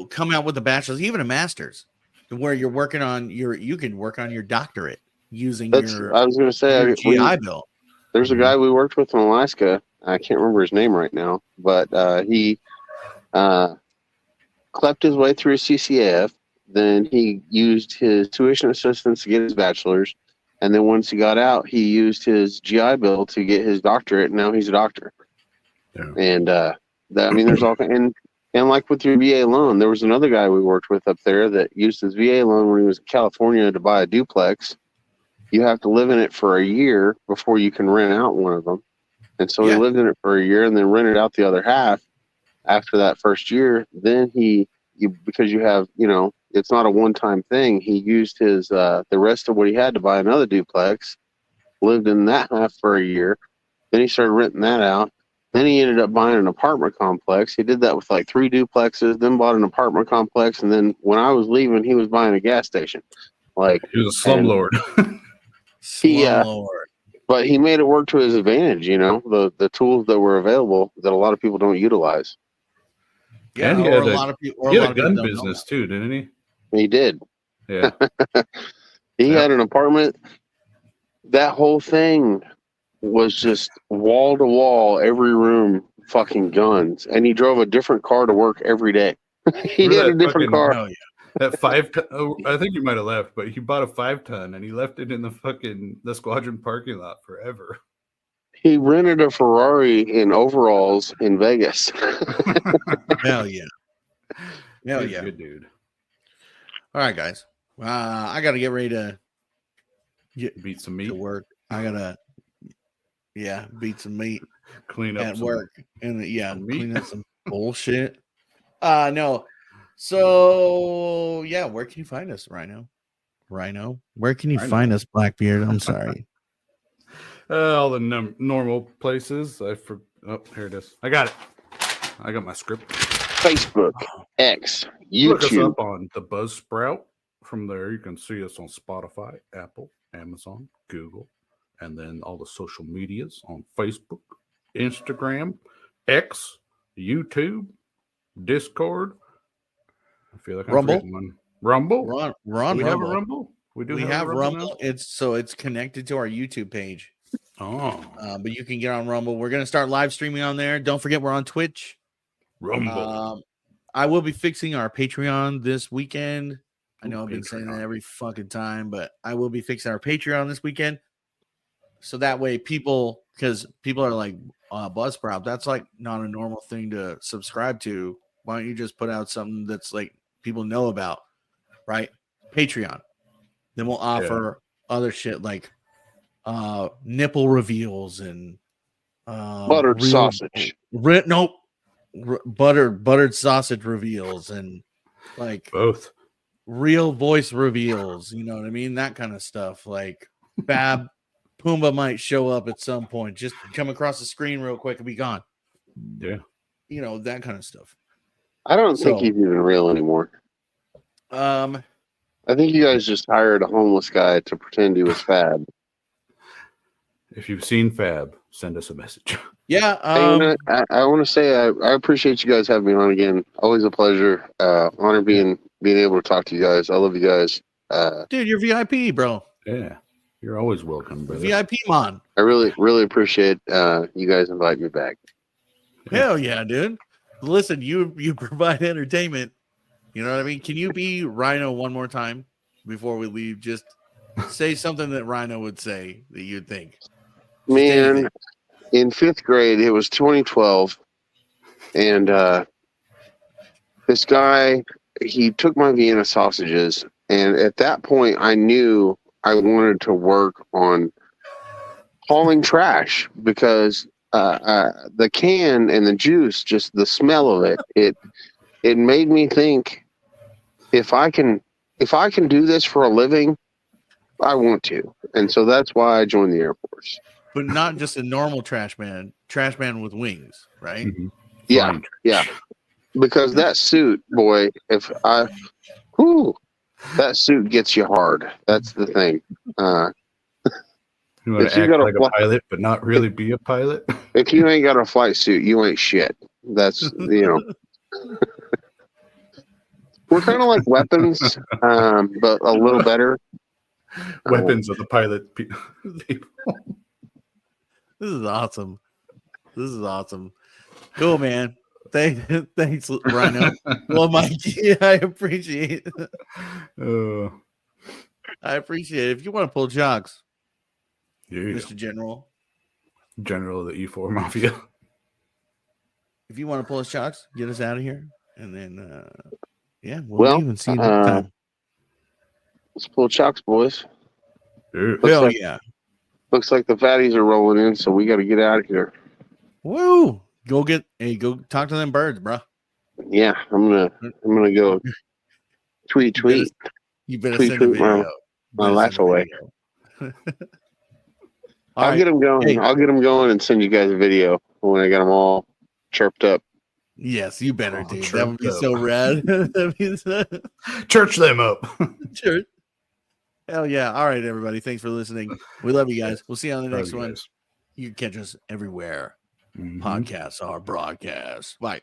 come out with a bachelor's, even a master's, where you're working on you can work on your doctorate using I was going to say, GI Bill. There's a guy we worked with in Alaska. I can't remember his name right now, but he clept his way through his CCAF. Then he used his tuition assistance to get his bachelor's. And then once he got out, he used his GI Bill to get his doctorate. And now he's a doctor. Yeah. And there's all and like with your VA loan, there was another guy we worked with up there that used his VA loan when he was in California to buy a duplex. You have to live in it for a year before you can rent out one of them. And so he lived in it for a year and then rented out the other half after that first year. Then because you have, it's not a one-time thing. He used his the rest of what he had to buy another duplex, lived in that half for a year. Then he started renting that out. Then he ended up buying an apartment complex. He did that with like 3 duplexes, then bought an apartment complex. And then when I was leaving, he was buying a gas station. Like he was a slumlord. But he made it work to his advantage, the tools that were available that a lot of people don't utilize. Yeah, and he had a gun business too, didn't he? He did. Yeah. He had an apartment. That whole thing was just wall to wall, every room, fucking guns. And he drove a different car to work every day. He had a different car. Oh, yeah. That 5-ton, I think you might have left, but he bought a 5-ton and he left it in the squadron parking lot forever. He rented a Ferrari in overalls in Vegas. Hell yeah. Hell yeah. Good dude. All right, guys. I got to get ready to beat some meat to work. I got to beat some meat. Clean up at work. And clean up some bullshit. No. So, where can you find us, Rhino? Where can you find us, Blackbeard? I'm sorry. All the normal places. Here it is. I got it. I got my script. Facebook, X, YouTube. Look us up on the Buzzsprout. From there, you can see us on Spotify, Apple, Amazon, Google, and then all the social medias on Facebook, Instagram, X, YouTube, Discord. I feel like I'm forgetting one. Rumble. We're on we Rumble. Have a Rumble. We have Rumble. It's connected to our YouTube page. But you can get on Rumble. We're gonna start live streaming on there. Don't forget we're on Twitch. Rumble. I will be fixing our Patreon this weekend. I know I've been saying that every fucking time, but I will be fixing our Patreon this weekend. So that way because people are like, Buzzsprout, that's like not a normal thing to subscribe to. Why don't you just put out something that's like people know about, right? Patreon. Then we'll offer other shit like nipple reveals and buttered sausage. Buttered sausage reveals and like both real voice reveals. You know what I mean? That kind of stuff. Like Bab Pumbaa might show up at some point. Just come across the screen real quick and be gone. Yeah. You know, that kind of stuff. I don't think he's even real anymore. I think you guys just hired a homeless guy to pretend he was Fab. If you've seen Fab, send us a message. Yeah. I want to say I appreciate you guys having me on again. Always a pleasure. Honor being able to talk to you guys. I love you guys. Dude, you're VIP, bro. Yeah. You're always welcome, brother. VIP man. I really, really appreciate you guys inviting me back. Hell yeah, dude. Listen, you provide entertainment. You know what I mean? Can you be Rhino one more time before we leave? Just say something that Rhino would say that you'd think. Man, in 5th grade, it was 2012, and this guy, he took my Vienna sausages, and at that point, I knew I wanted to work on hauling trash because the can and the juice, just the smell of it, it made me think, if I can do this for a living, I want to. And so that's why I joined the Air Force. But not just a normal trash man with wings, right? Mm-hmm. Yeah. Because that suit, boy, that suit gets you hard. That's the thing. You want to act like a pilot, but not really be a pilot? If you ain't got a flight suit, you ain't shit. That's, we're kind of like weapons, but a little better. Weapons of the pilot people. This is awesome. Cool, man. Thanks, Rhino. Well, Mikey, I appreciate it. I appreciate it. If you want to pull jocks, Mr. General of the E4 Mafia. If you want to pull us jocks, get us out of here. And then, we'll leave and see you next time. Let's pull chocks, boys. Hell yeah. Looks like the fatties are rolling in, so we got to get out of here. Woo! Go talk to them birds, bro. Yeah, I'm gonna go tweet. You better send a video. My life away. I'll get them going. Hey. I'll get them going and send you guys a video when I get them all chirped up. Yes, you better, dude. That would be so rad. Church them up. Church. Hell yeah. All right, everybody. Thanks for listening. We love you guys. We'll see you on the next one. You can catch us everywhere. Podcasts are broadcast. Bye.